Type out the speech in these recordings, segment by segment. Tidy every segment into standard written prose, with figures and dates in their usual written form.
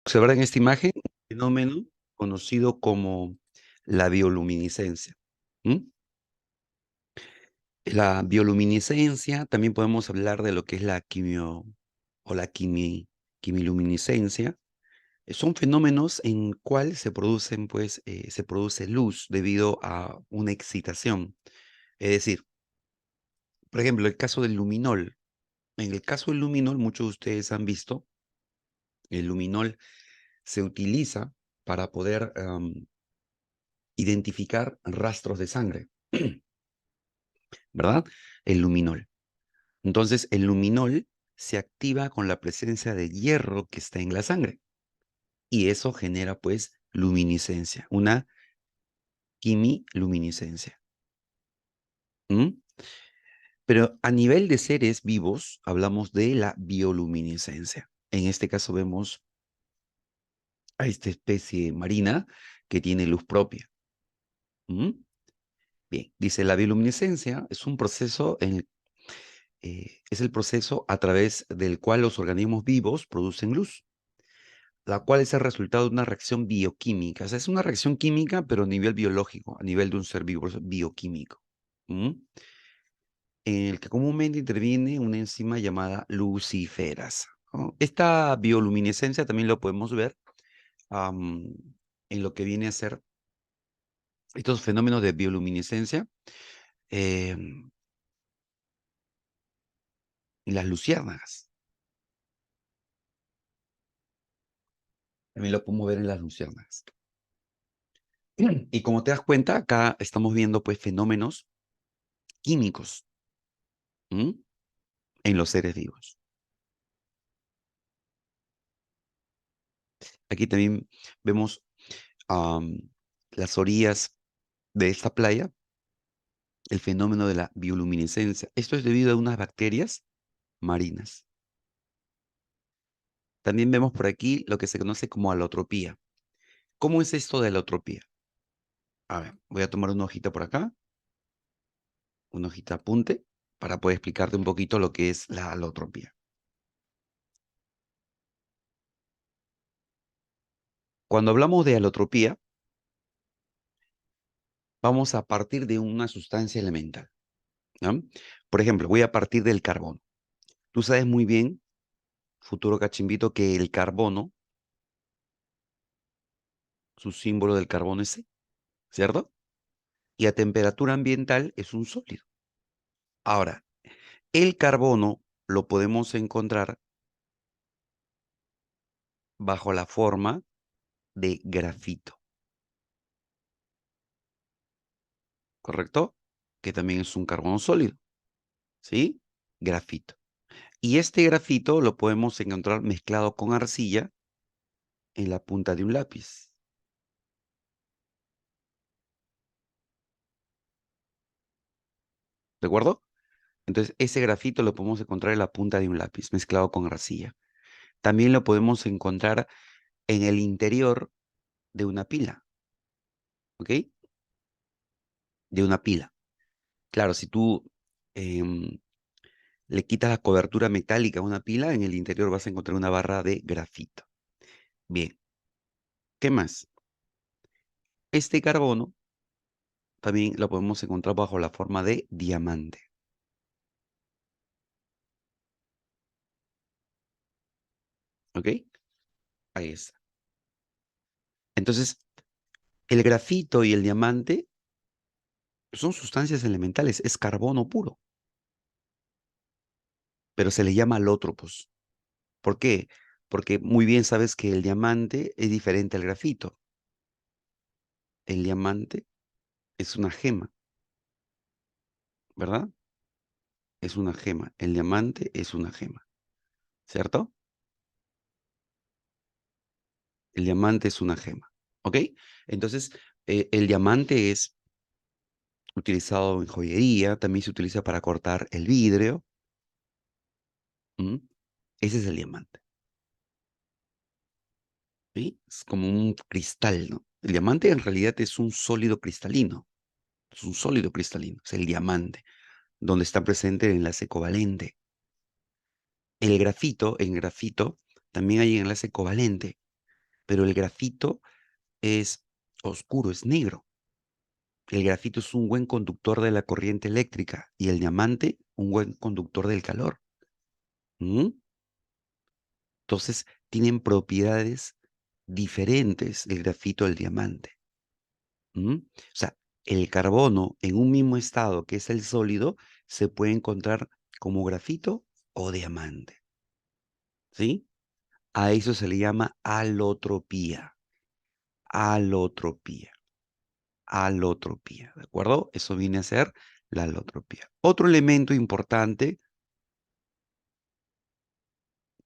Observar en esta imagen un fenómeno conocido como la bioluminiscencia. ¿Mm? La bioluminiscencia, también podemos hablar de lo que es la quimio o la quimiluminiscencia. Son fenómenos en cual se producen, pues, se produce luz debido a una excitación. Es decir, por ejemplo, el caso del luminol. En el caso del luminol, muchos de ustedes han visto, el luminol se utiliza para poder identificar rastros de sangre, ¿verdad? El luminol. Entonces, el luminol se activa con la presencia de hierro que está en la sangre y eso genera, pues, luminiscencia, una quimiluminiscencia. ¿Mm? Pero a nivel de seres vivos, hablamos de la bioluminiscencia. En este caso vemos a esta especie marina que tiene luz propia. ¿Mm? Bien, dice la bioluminiscencia es un proceso es el proceso a través del cual los organismos vivos producen luz, la cual es el resultado de una reacción bioquímica. O sea, es una reacción química, pero a nivel biológico, a nivel de un ser vivo, es bioquímico. ¿Mm? En el que comúnmente interviene una enzima llamada luciferasa, ¿no? Esta bioluminiscencia también lo podemos ver am, en lo que viene a ser estos fenómenos de bioluminiscencia en las luciérnagas. También lo podemos ver en las luciérnagas. Y como te das cuenta, acá estamos viendo pues fenómenos químicos, ¿m? En los seres vivos. Aquí también vemos am, las orillas de esta playa, el fenómeno de la bioluminiscencia. Esto es debido a unas bacterias marinas. También vemos por aquí lo que se conoce como alotropía. ¿Cómo es esto de alotropía? A ver, voy a tomar una hojita por acá, una hojita apunte, para poder explicarte un poquito lo que es la alotropía. Cuando hablamos de alotropía, vamos a partir de una sustancia elemental, ¿no? Por ejemplo, voy a partir del carbono. Tú sabes muy bien, futuro cachimbito, que el carbono, su símbolo del carbono es C, ¿cierto? Y a temperatura ambiental es un sólido. Ahora, el carbono lo podemos encontrar bajo la forma de grafito, ¿correcto? Que también es un carbono sólido, ¿sí? Grafito. Y este grafito lo podemos encontrar mezclado con arcilla en la punta de un lápiz. ¿De acuerdo? Entonces, ese grafito lo podemos encontrar en la punta de un lápiz mezclado con arcilla. También lo podemos encontrar en el interior de una pila, ¿ok? De una pila. Claro, si tú em, le quitas la cobertura metálica a una pila, en el interior vas a encontrar una barra de grafito. Bien, ¿qué más? Este carbono también lo podemos encontrar bajo la forma de diamante, ¿ok? Ahí está. Entonces, el grafito y el diamante son sustancias elementales, es carbono puro, pero se le llama alótropos. ¿Por qué? Porque muy bien sabes que el diamante es diferente al grafito. El diamante es una gema, ¿verdad? Es una gema. El diamante es una gema, ¿cierto? El diamante es una gema, ¿ok? Entonces, el diamante es utilizado en joyería, también se utiliza para cortar el vidrio. ¿M? Ese es el diamante, ¿sí? Es como un cristal, ¿no? El diamante en realidad es un sólido cristalino, es un sólido cristalino, es el diamante, donde está presente el enlace covalente. El grafito, en grafito, también hay enlace covalente. pero el grafito es oscuro, es negro. El grafito es un buen conductor de la corriente eléctrica y el diamante un buen conductor del calor. ¿Mm? Entonces, tienen propiedades diferentes el grafito del diamante. ¿Mm? O sea, el carbono en un mismo estado, que es el sólido, se puede encontrar como grafito o diamante. ¿Sí? A eso se le llama alotropía. Alotropía. Alotropía. ¿De acuerdo? Eso viene a ser la alotropía. Otro elemento importante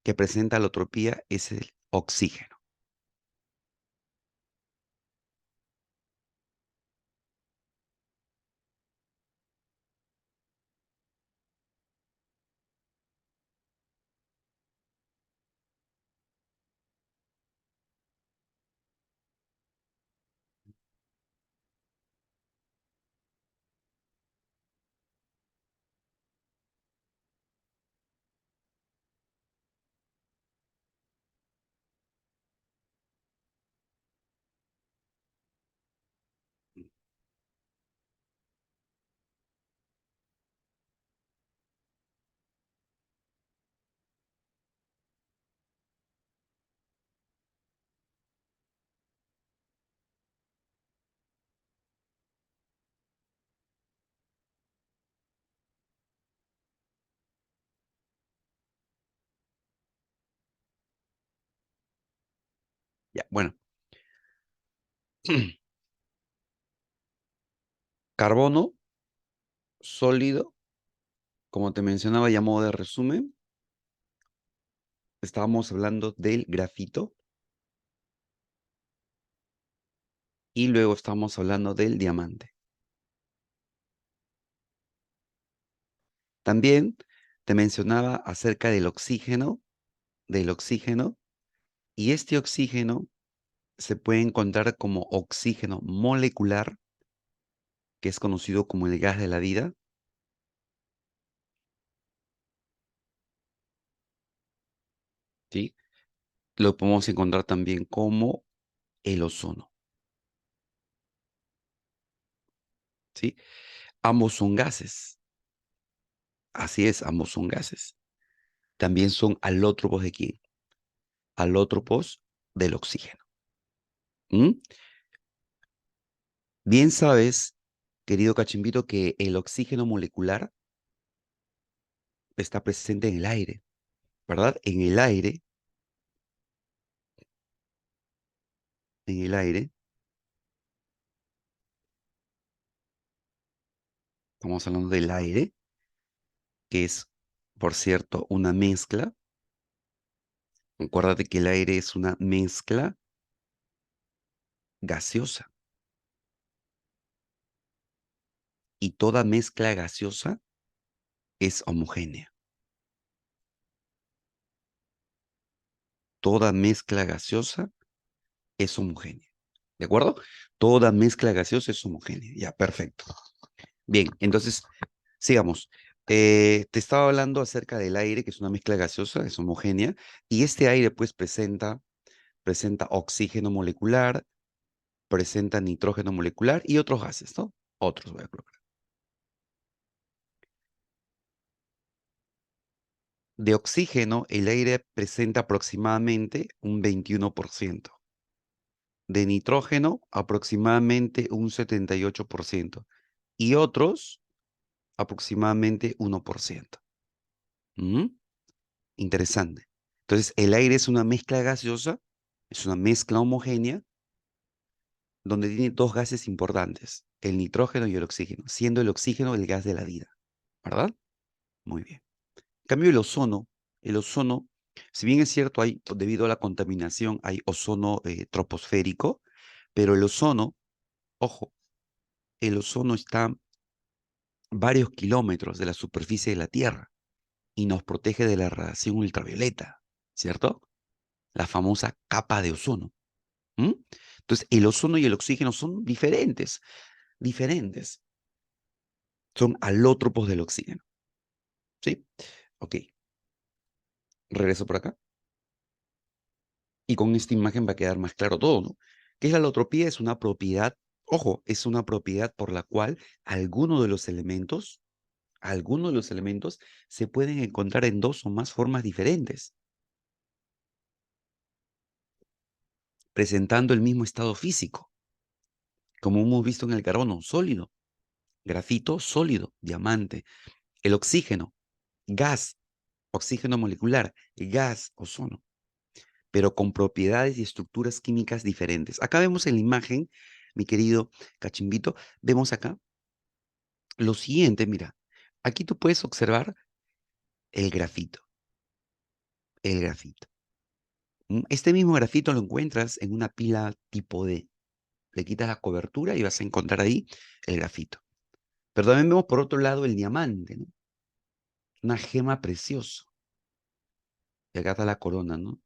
que presenta alotropía es el oxígeno. Ya, bueno, carbono sólido, como te mencionaba, ya a modo de resumen, estábamos hablando del grafito y luego estamos hablando del diamante. También te mencionaba acerca del oxígeno, y este oxígeno se puede encontrar como oxígeno molecular, que es conocido como el gas de la vida, ¿sí? Lo podemos encontrar también como el ozono, ¿sí? Ambos son gases, así es, ambos son gases. También son alótropos de quién? Alótropos del oxígeno. ¿Mm? Bien sabes, querido Cachimbito, que el oxígeno molecular está presente en el aire, ¿verdad? En el aire, estamos hablando del aire, que es, por cierto, una mezcla. Acuérdate que el aire es una mezcla gaseosa y toda mezcla gaseosa es homogénea. Toda mezcla gaseosa es homogénea. ¿De acuerdo? Toda mezcla gaseosa es homogénea. Ya, perfecto. Bien, entonces, sigamos. Te estaba hablando acerca del aire, que es una mezcla gaseosa, es homogénea, y este aire pues presenta oxígeno molecular, presenta nitrógeno molecular y otros gases, ¿no? Otros voy a colocar. De oxígeno, el aire presenta aproximadamente un 21%. De nitrógeno, aproximadamente un 78%. Y otros, aproximadamente 1%. ¿Mm? Interesante. Entonces, el aire es una mezcla gaseosa, es una mezcla homogénea, donde tiene dos gases importantes, el nitrógeno y el oxígeno, siendo el oxígeno el gas de la vida, ¿verdad? Muy bien. En cambio, el ozono, si bien es cierto, debido a la contaminación, hay ozono troposférico, pero el ozono, ojo, el ozono está varios kilómetros de la superficie de la Tierra y nos protege de la radiación ultravioleta, ¿cierto? La famosa capa de ozono. ¿Mm? Entonces, el ozono y el oxígeno son diferentes, diferentes. Son alótropos del oxígeno, ¿sí? Ok, regreso por acá. Y con esta imagen va a quedar más claro todo, ¿no? ¿Qué es la alotropía? Es una propiedad, ojo, es una propiedad por la cual algunos de los elementos se pueden encontrar en dos o más formas diferentes, presentando el mismo estado físico, como hemos visto en el carbono, sólido, grafito, sólido, diamante, el oxígeno, gas, oxígeno molecular, gas, ozono, pero con propiedades y estructuras químicas diferentes. Acá vemos en la imagen, mi querido Cachimbito, vemos acá lo siguiente, mira, aquí tú puedes observar el grafito, el grafito. Este mismo grafito lo encuentras en una pila tipo D. Le quitas la cobertura y vas a encontrar ahí el grafito. Pero también vemos por otro lado el diamante, ¿no? Una gema preciosa. Y acá está la corona, ¿no?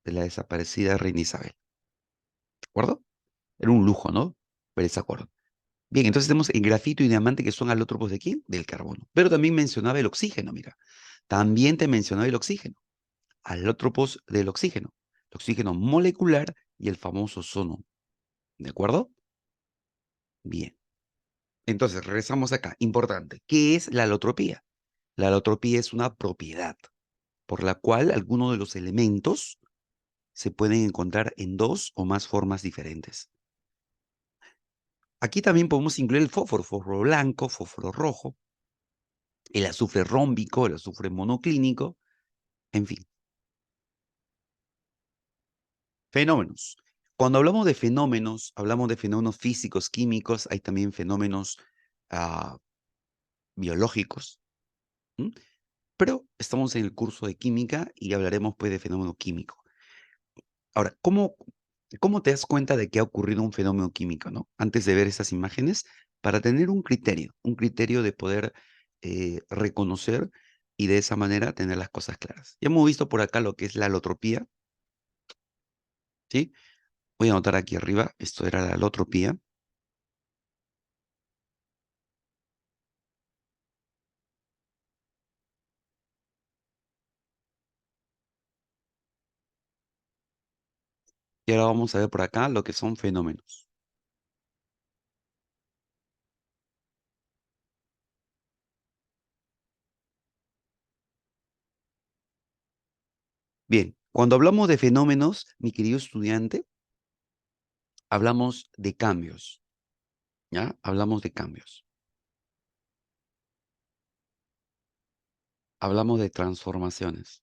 De la desaparecida reina Isabel. ¿De acuerdo? Era un lujo, ¿no? Ver esa corona. Bien, entonces tenemos el grafito y diamante que son alótropos de quién? Del carbono. Pero también mencionaba el oxígeno, mira. También te mencionaba el oxígeno. Alótropos del oxígeno. El oxígeno molecular y el famoso ozono. ¿De acuerdo? Bien. Entonces, regresamos acá. Importante. ¿Qué es la alotropía? La alotropía es una propiedad por la cual algunos de los elementos se pueden encontrar en dos o más formas diferentes. Aquí también podemos incluir el fósforo blanco, fósforo rojo, el azufre rómbico, el azufre monoclínico, en fin, fenómenos. Cuando hablamos de fenómenos físicos, químicos, hay también fenómenos ah, biológicos, ¿m? Pero estamos en el curso de química y hablaremos pues de fenómeno químico. Ahora, ¿cómo te das cuenta de que ha ocurrido un fenómeno químico, no? Antes de ver esas imágenes, para tener un criterio de poder reconocer y de esa manera tener las cosas claras. Ya hemos visto por acá lo que es la alotropía, ¿sí? Voy a anotar aquí arriba, esto era la alotropía. Y ahora vamos a ver por acá lo que son fenómenos. Bien, cuando hablamos de fenómenos, mi querido estudiante, hablamos de cambios, ¿ya? Hablamos de cambios. Hablamos de transformaciones.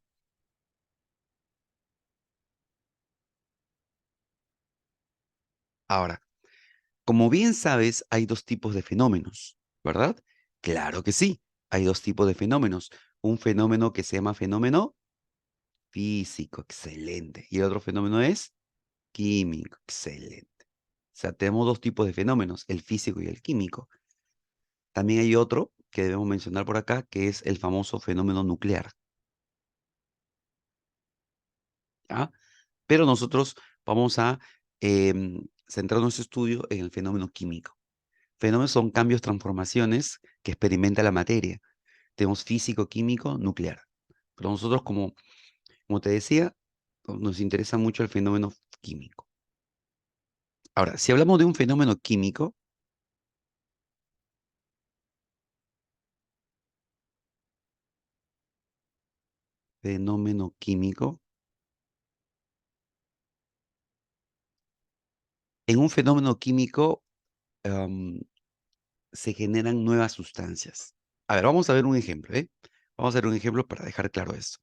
Ahora, como bien sabes, hay dos tipos de fenómenos, ¿verdad? Claro que sí, hay dos tipos de fenómenos. Un fenómeno que se llama fenómeno físico, excelente. Y el otro fenómeno es químico, excelente. O sea, tenemos dos tipos de fenómenos, el físico y el químico. También hay otro que debemos mencionar por acá, que es el famoso fenómeno nuclear, ¿ya? Pero nosotros vamos a centrar nuestro estudio en el fenómeno químico. Fenómenos son cambios, transformaciones que experimenta la materia. Tenemos físico, químico, nuclear. Pero nosotros, como te decía, nos interesa mucho el fenómeno químico. Ahora, si hablamos de un fenómeno químico, en un fenómeno químico am, se generan nuevas sustancias. A ver, vamos a ver un ejemplo, ¿eh? Vamos a ver un ejemplo para dejar claro esto.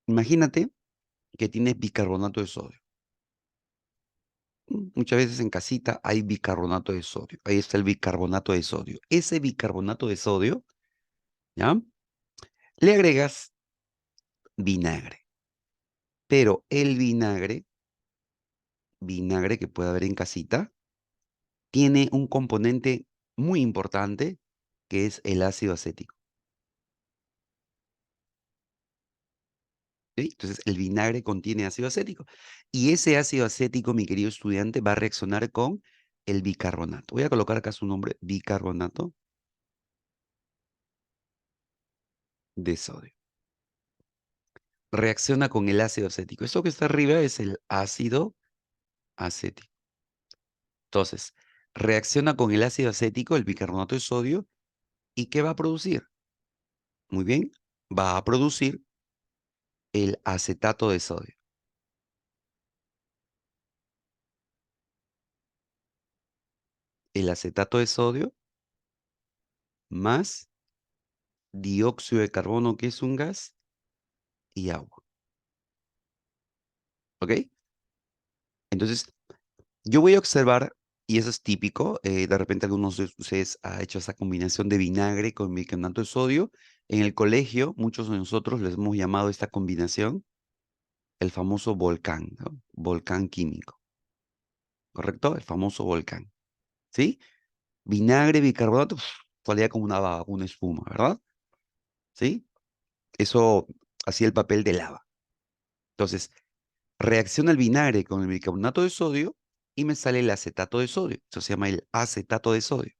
Imagínate que tienes bicarbonato de sodio. Muchas veces en casita hay bicarbonato de sodio. Ahí está el bicarbonato de sodio. Ese bicarbonato de sodio, ¿ya? Le agregas vinagre. Pero el vinagre que puede haber en casita, tiene un componente muy importante que es el ácido acético. ¿Sí? Entonces, el vinagre contiene ácido acético. Y ese ácido acético, mi querido estudiante, va a reaccionar con el bicarbonato. Voy a colocar acá su nombre, bicarbonato de sodio. reacciona con el ácido acético. Esto que está arriba es el ácido acético. Entonces, reacciona con el ácido acético, el bicarbonato de sodio, ¿y qué va a producir? Muy bien, va a producir el acetato de sodio. El acetato de sodio más dióxido de carbono, que es un gas, y agua. ¿Ok? Entonces, yo voy a observar, y eso es típico, de repente algunos de ustedes ha hecho esa combinación de vinagre con bicarbonato de sodio. En el colegio, muchos de nosotros les hemos llamado esta combinación el famoso volcán, ¿no? Volcán químico, ¿correcto? El famoso volcán, ¿sí? Vinagre, bicarbonato, salía como una baba, una espuma, ¿verdad? ¿Sí? Eso hacía el papel de lava. Entonces, reacciona el vinagre con el bicarbonato de sodio y me sale el acetato de sodio. Eso se llama el acetato de sodio.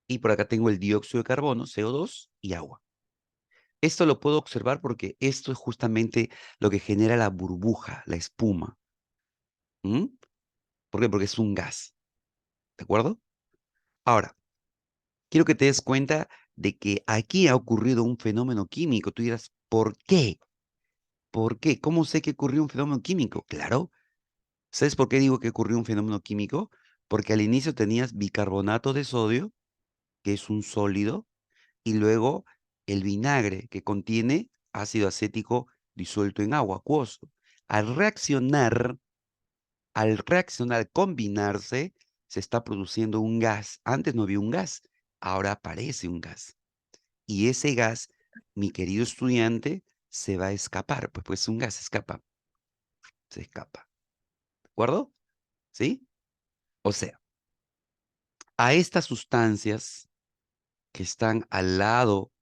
Y por acá tengo el dióxido de carbono, CO2 y agua. Esto lo puedo observar porque esto es justamente lo que genera la burbuja, la espuma. ¿Mm? ¿Por qué? Porque es un gas. ¿De acuerdo? Ahora, quiero que te des cuenta de que aquí ha ocurrido un fenómeno químico. Tú dirás, ¿por qué? ¿Por qué? ¿Cómo sé que ocurrió un fenómeno químico? Claro. ¿Sabes por qué digo que ocurrió un fenómeno químico? Porque al inicio tenías bicarbonato de sodio, que es un sólido, y luego el vinagre, que contiene ácido acético disuelto en agua, acuoso. Al reaccionar, al reaccionar, combinarse, se está produciendo un gas. Antes no había un gas, ahora aparece un gas. Y ese gas, mi querido estudiante, se va a escapar, pues un gas se escapa. ¿De acuerdo? ¿Sí? O sea, a estas sustancias que están al lado,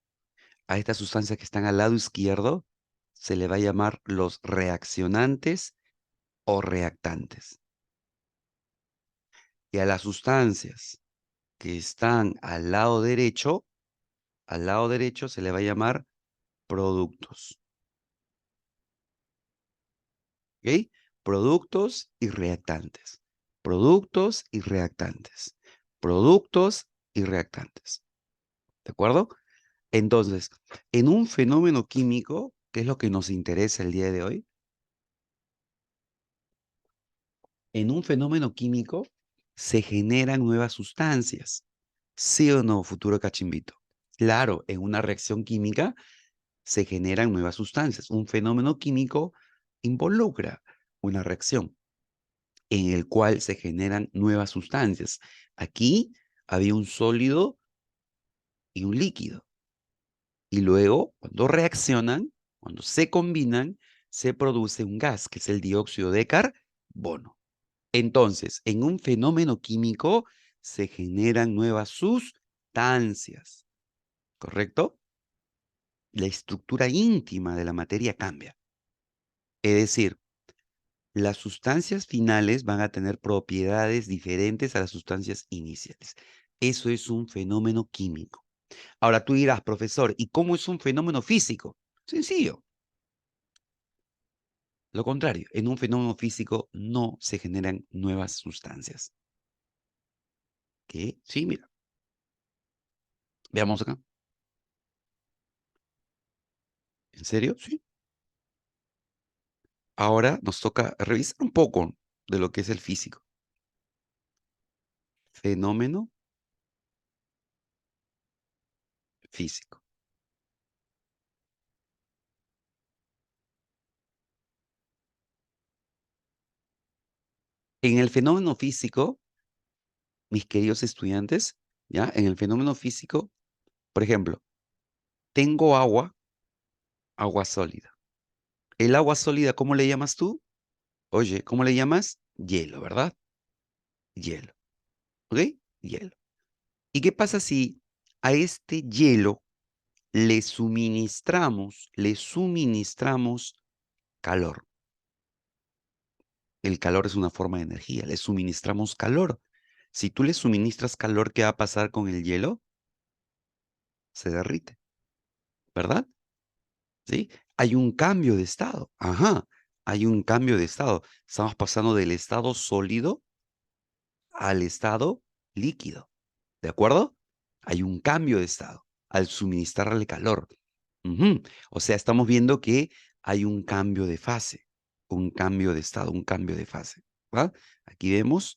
a estas sustancias que están al lado izquierdo, se le va a llamar los reaccionantes o reactantes. Y a las sustancias que están al lado derecho se le va a llamar productos. ¿Ok? Productos y reactantes. Productos y reactantes. Productos y reactantes. ¿De acuerdo? Entonces, en un fenómeno químico, ¿qué es lo que nos interesa el día de hoy? En un fenómeno químico se generan nuevas sustancias. ¿Sí o no, futuro cachimbito? Claro, en una reacción química se generan nuevas sustancias. Un fenómeno químico involucra una reacción en el cual se generan nuevas sustancias. Aquí había un sólido y un líquido. Y luego, cuando reaccionan, cuando se combinan, se produce un gas, que es el dióxido de carbono. Entonces, en un fenómeno químico se generan nuevas sustancias, ¿correcto? La estructura íntima de la materia cambia. Es decir, las sustancias finales van a tener propiedades diferentes a las sustancias iniciales. Eso es un fenómeno químico. Ahora tú dirás, profesor, ¿y cómo es un fenómeno físico? Sencillo. Lo contrario, en un fenómeno físico no se generan nuevas sustancias. ¿Qué? Sí, mira, veamos acá. ¿En serio? Sí. Ahora nos toca revisar un poco de lo que es el físico. Fenómeno físico. En el fenómeno físico, mis queridos estudiantes, ¿ya? En el fenómeno físico, por ejemplo, tengo agua, agua sólida. El agua sólida, ¿cómo le llamas tú? Oye, ¿cómo le llamas? Hielo, ¿verdad? Hielo. ¿Ok? Hielo. ¿Y qué pasa si a este hielo le suministramos calor? El calor es una forma de energía, le suministramos calor. Si tú le suministras calor, ¿qué va a pasar con el hielo? Se derrite, ¿verdad? ¿Sí? Hay un cambio de estado. Ajá, hay un cambio de estado. Estamos pasando del estado sólido al estado líquido. ¿De acuerdo? Hay un cambio de estado al suministrarle calor. Ujú. O sea, estamos viendo que hay un cambio de fase, un cambio de estado, un cambio de fase. ¿Va? Aquí vemos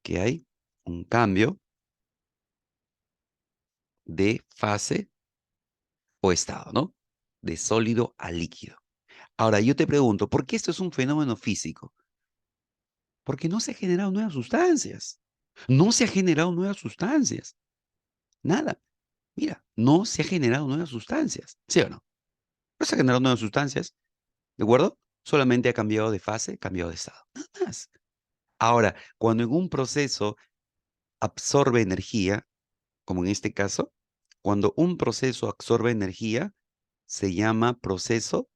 que hay un cambio de fase o estado, ¿no? De sólido a líquido. Ahora, yo te pregunto, ¿por qué esto es un fenómeno físico? Porque no se han generado nuevas sustancias. No se han generado nuevas sustancias. Nada. Mira, no se han generado nuevas sustancias. ¿Sí o no? No se han generado nuevas sustancias, ¿de acuerdo? Solamente ha cambiado de fase, cambiado de estado. Nada más. Ahora, cuando en un proceso absorbe energía, como en este caso, cuando un proceso absorbe energía, se llama proceso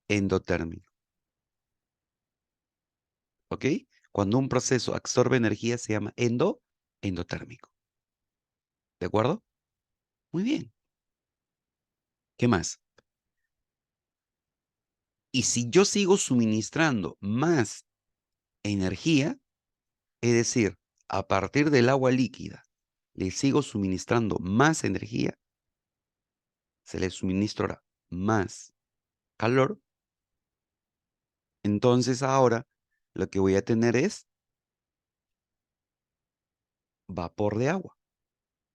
endotérmico. ¿Ok? Cuando un proceso absorbe energía, se llama endotérmico. ¿De acuerdo? Muy bien. ¿Qué más? Y si yo sigo suministrando más energía, es decir, a partir del agua líquida, le sigo suministrando más energía, se le suministrará más calor, entonces ahora lo que voy a tener es vapor de agua,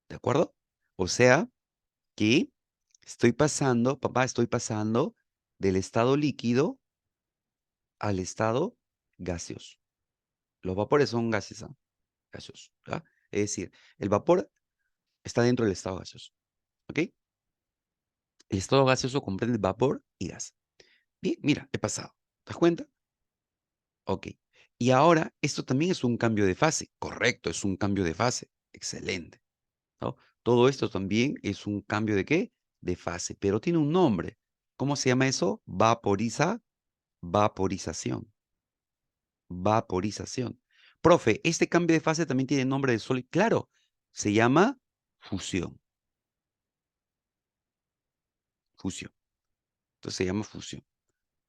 ¿de acuerdo? O sea que estoy pasando, papá, estoy pasando del estado líquido al estado gaseoso. Los vapores son gases, ¿ah? Gaseosos, ¿verdad? Es decir, el vapor está dentro del estado gaseoso, ¿ok? El estado gaseoso comprende vapor y gas. Bien, mira, he pasado. ¿Te das cuenta? Ok. Y ahora, esto también es un cambio de fase. Correcto, es un cambio de fase. Excelente, ¿no? Todo esto también es un cambio de qué? De fase, pero tiene un nombre. ¿Cómo se llama eso? Vaporización. Vaporización. Profe, ¿este cambio de fase también tiene nombre de sólido? Claro, se llama fusión. Fusión. Entonces se llama fusión.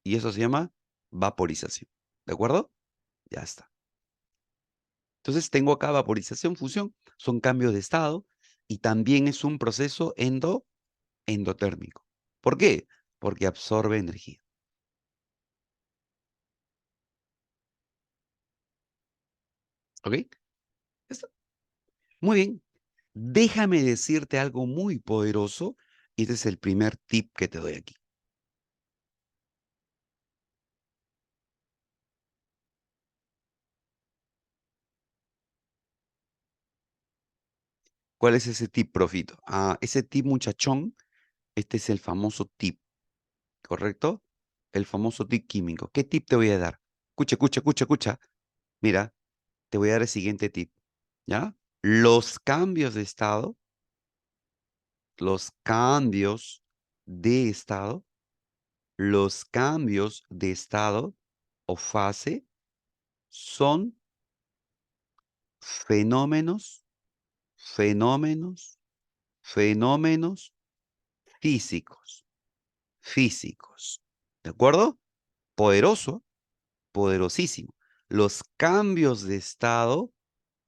Y eso se llama vaporización. ¿De acuerdo? Ya está. Entonces tengo acá vaporización, fusión, son cambios de estado y también es un proceso endotérmico. ¿Por qué? Porque absorbe energía. ¿Ok? ¿Ya está? Muy bien. Déjame decirte algo muy poderoso y este es el primer tip que te doy aquí. ¿Cuál es ese tip, profito? Ah, ese tip, muchachón, este es el famoso tip, ¿correcto? El famoso tip químico. ¿Qué tip te voy a dar? Escucha, escucha, escucha, escucha. Mira, te voy a dar el siguiente tip, ¿ya? Los cambios de estado, los cambios de estado, los cambios de estado o fase son fenómenos, fenómenos, fenómenos físicos, físicos. ¿De acuerdo? Poderoso, poderosísimo. Los cambios de estado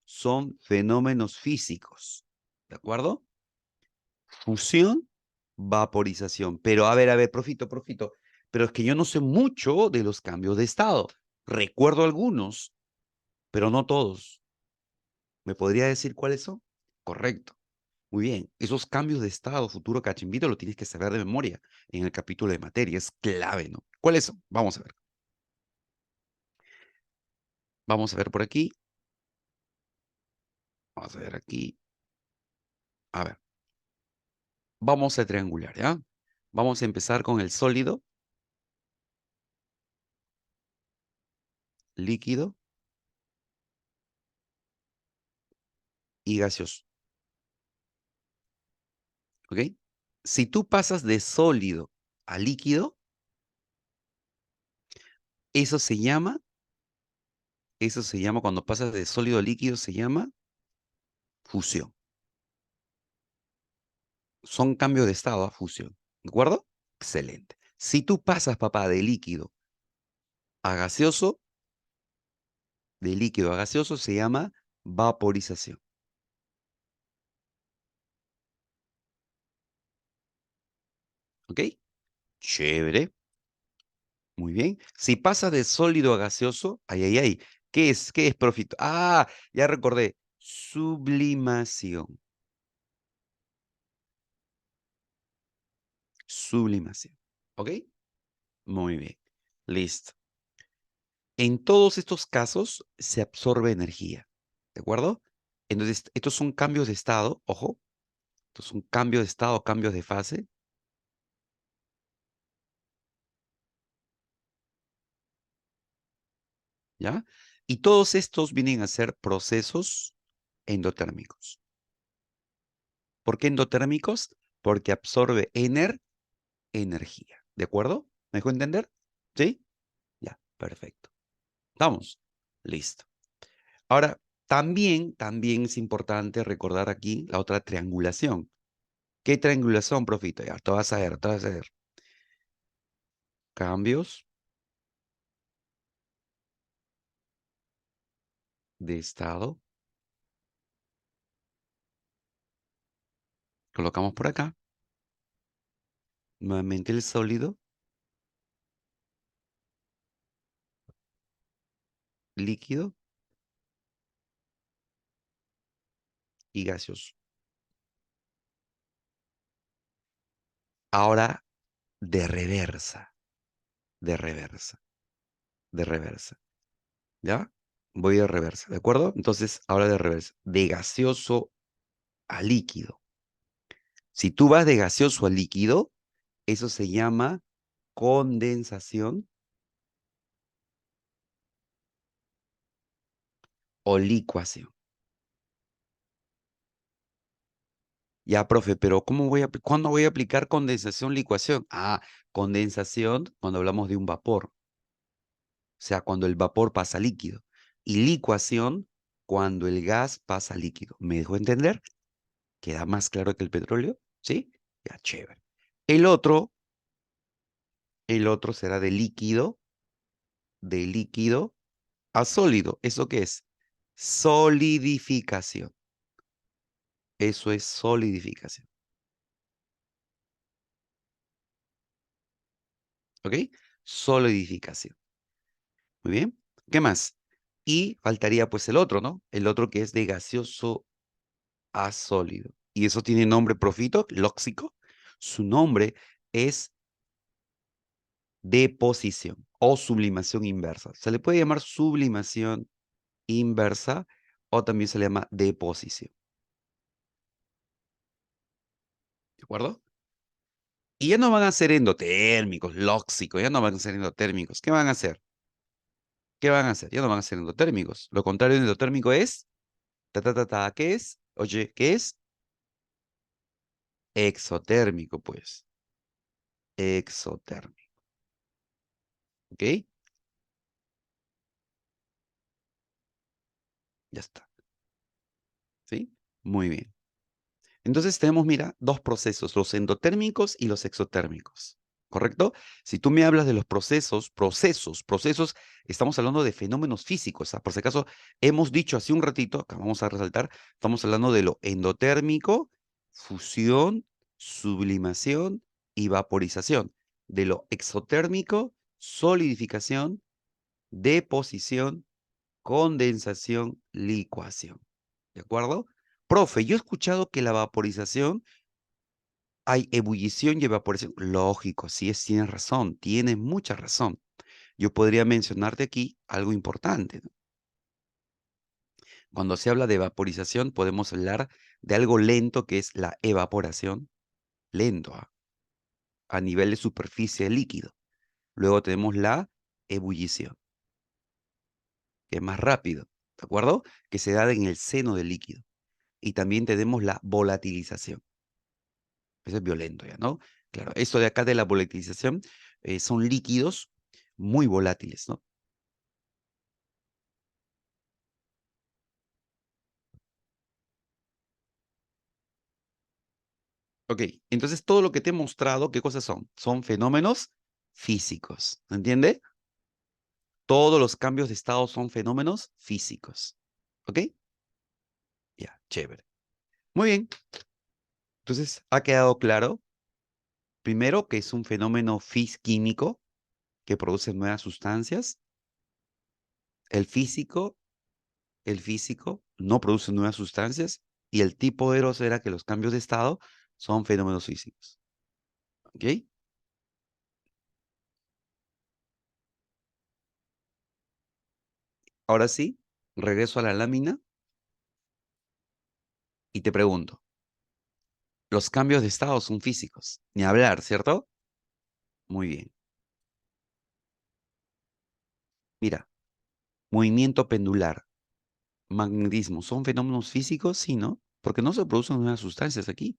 son fenómenos físicos. ¿De acuerdo? Fusión, vaporización. Pero a ver, profito. Pero es que yo no sé mucho de los cambios de estado. Recuerdo algunos, pero no todos. ¿Me podría decir cuáles son? Correcto. Muy bien. Esos cambios de estado futuro cachimbito lo tienes que saber de memoria en el capítulo de materia. Es clave, ¿no? ¿Cuáles son? Vamos a ver. Vamos a ver por aquí. Vamos a ver aquí. A ver. Vamos a triangular, ¿ya? Vamos a empezar con el sólido, líquido y gaseoso. ¿Ok? Si tú pasas de sólido a líquido, eso se llama Eso se llama, cuando pasas de sólido a líquido, se llama fusión. Son cambios de estado a fusión. ¿De acuerdo? Excelente. Si tú pasas, papá, de líquido a gaseoso, de líquido a gaseoso, se llama vaporización. ¿Ok? Chévere. Muy bien. Si pasa de sólido a gaseoso, ay, ay, ay. ¿Qué es? ¿Qué es, profito? Ah, ya recordé. Sublimación. Sublimación. ¿Ok? Muy bien. Listo. En todos estos casos se absorbe energía. ¿De acuerdo? Entonces, estos son cambios de estado. Ojo. Estos son cambios de estado, cambios de fase. ¿Ya? Y todos estos vienen a ser procesos endotérmicos. ¿Por qué endotérmicos? Porque absorbe energía. ¿De acuerdo? ¿Me dejó entender? ¿Sí? Ya, perfecto. Vamos. Listo. Ahora, también es importante recordar aquí la otra triangulación. ¿Qué triangulación, profito? Ya, te vas a ver, te vas a ver. Cambios de estado. Colocamos por acá. Nuevamente el sólido, líquido y gaseoso. Ahora de reversa, de reversa, de reversa. ¿Ya? Voy de reversa, ¿de acuerdo? Entonces, ahora de reversa. De gaseoso a líquido. Si tú vas de gaseoso a líquido, eso se llama condensación o licuación. Ya, profe, pero ¿cuándo voy a aplicar condensación, licuación? Ah, condensación cuando hablamos de un vapor, o sea, cuando el vapor pasa a líquido. Y licuación cuando el gas pasa a líquido. ¿Me dejó entender? ¿Queda más claro que el petróleo? ¿Sí? Ya, chévere. El otro, el otro será de líquido a sólido. ¿Eso qué es? Solidificación. Eso es solidificación. ¿Ok? Solidificación. Muy bien. ¿Qué más? Y faltaría pues el otro, ¿no? El otro que es de gaseoso a sólido. Y eso tiene nombre profito, lóxico. Su nombre es deposición o sublimación inversa. Se le puede llamar sublimación inversa o también se le llama deposición. ¿De acuerdo? Y ya no van a ser endotérmicos, lóxicos, ya no van a ser endotérmicos. ¿Qué van a hacer? ¿Qué van a hacer? Ya no van a ser endotérmicos. Lo contrario de endotérmico es, ¿qué es? Oye, ¿qué es? Exotérmico, pues. Exotérmico. ¿Ok? Ya está. ¿Sí? Muy bien. Entonces tenemos, mira, dos procesos, los endotérmicos y los exotérmicos. ¿Correcto? Si tú me hablas de los procesos, estamos hablando de fenómenos físicos. Por si acaso, hemos dicho hace un ratito, acá vamos a resaltar, estamos hablando de lo endotérmico, fusión, sublimación y vaporización. De lo exotérmico, solidificación, deposición, condensación, licuación. ¿De acuerdo? Profe, yo he escuchado que la vaporización hay ebullición y evaporación. Lógico, sí tienes razón, tienes mucha razón. Yo podría mencionarte aquí algo importante, ¿no? Cuando se habla de vaporización, podemos hablar de algo lento que es la evaporación, lento, a nivel de superficie líquido. Luego tenemos la ebullición, que es más rápido, ¿de acuerdo? Que se da en el seno del líquido. Y también tenemos la volatilización. Eso es violento ya, ¿no? Claro, esto de acá de la volatilización son líquidos muy volátiles, ¿no? Ok, entonces todo lo que te he mostrado, ¿qué cosas son? Son fenómenos físicos, ¿entiende? Todos los cambios de estado son fenómenos físicos. ¿Ok? Ya, chévere. Muy bien. Entonces, ¿ha quedado claro? Primero, que es un fenómeno químico que produce nuevas sustancias. El físico, el físico no produce nuevas sustancias. Y el tipo de Eros era que los cambios de estado son fenómenos físicos. ¿Ok? Ahora sí, regreso a la lámina y te pregunto, los cambios de estado son físicos. Ni hablar, ¿cierto? Muy bien. Mira, movimiento pendular, magnetismo, ¿son fenómenos físicos? Sí, ¿no? Porque no se producen nuevas sustancias aquí,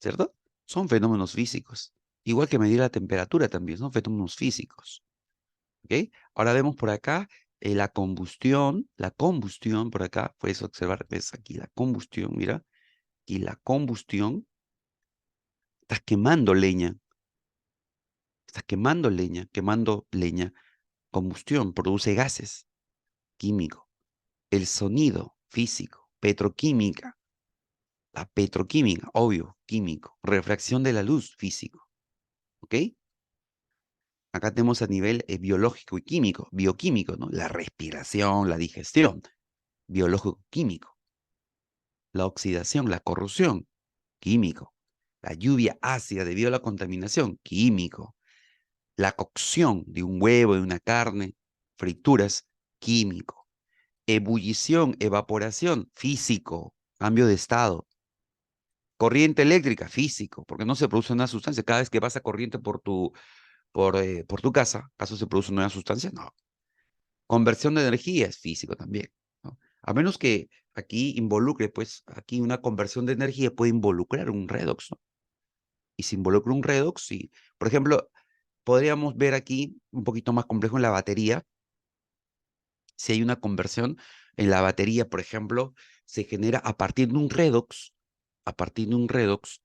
¿cierto? Son fenómenos físicos. Igual que medir la temperatura también, son fenómenos físicos. ¿Ok? Ahora vemos por acá la combustión por acá, puedes observar, ves aquí la combustión, mira, y la combustión, estás quemando leña, combustión, produce gases, químico. El sonido, físico, petroquímica, la petroquímica, obvio, químico, refracción de la luz, físico, ¿ok? Acá tenemos a nivel biológico y químico, bioquímico, ¿no? La respiración, la digestión, biológico-químico, la oxidación, la corrosión, químico, la lluvia ácida debido a la contaminación, químico, la cocción de un huevo, de una carne, frituras, químico, ebullición, evaporación, físico, cambio de estado, corriente eléctrica, físico, porque no se produce una sustancia. Cada vez que pasa corriente por tu casa, ¿acaso se produce una sustancia? No. Conversión de energía es físico también, ¿no? A menos que aquí involucre, pues aquí una conversión de energía puede involucrar un redox, ¿no? Y si involucra un redox, sí. Por ejemplo, podríamos ver aquí un poquito más complejo en la batería. Si hay una conversión en la batería, por ejemplo, se genera a partir de un redox, a partir de un redox,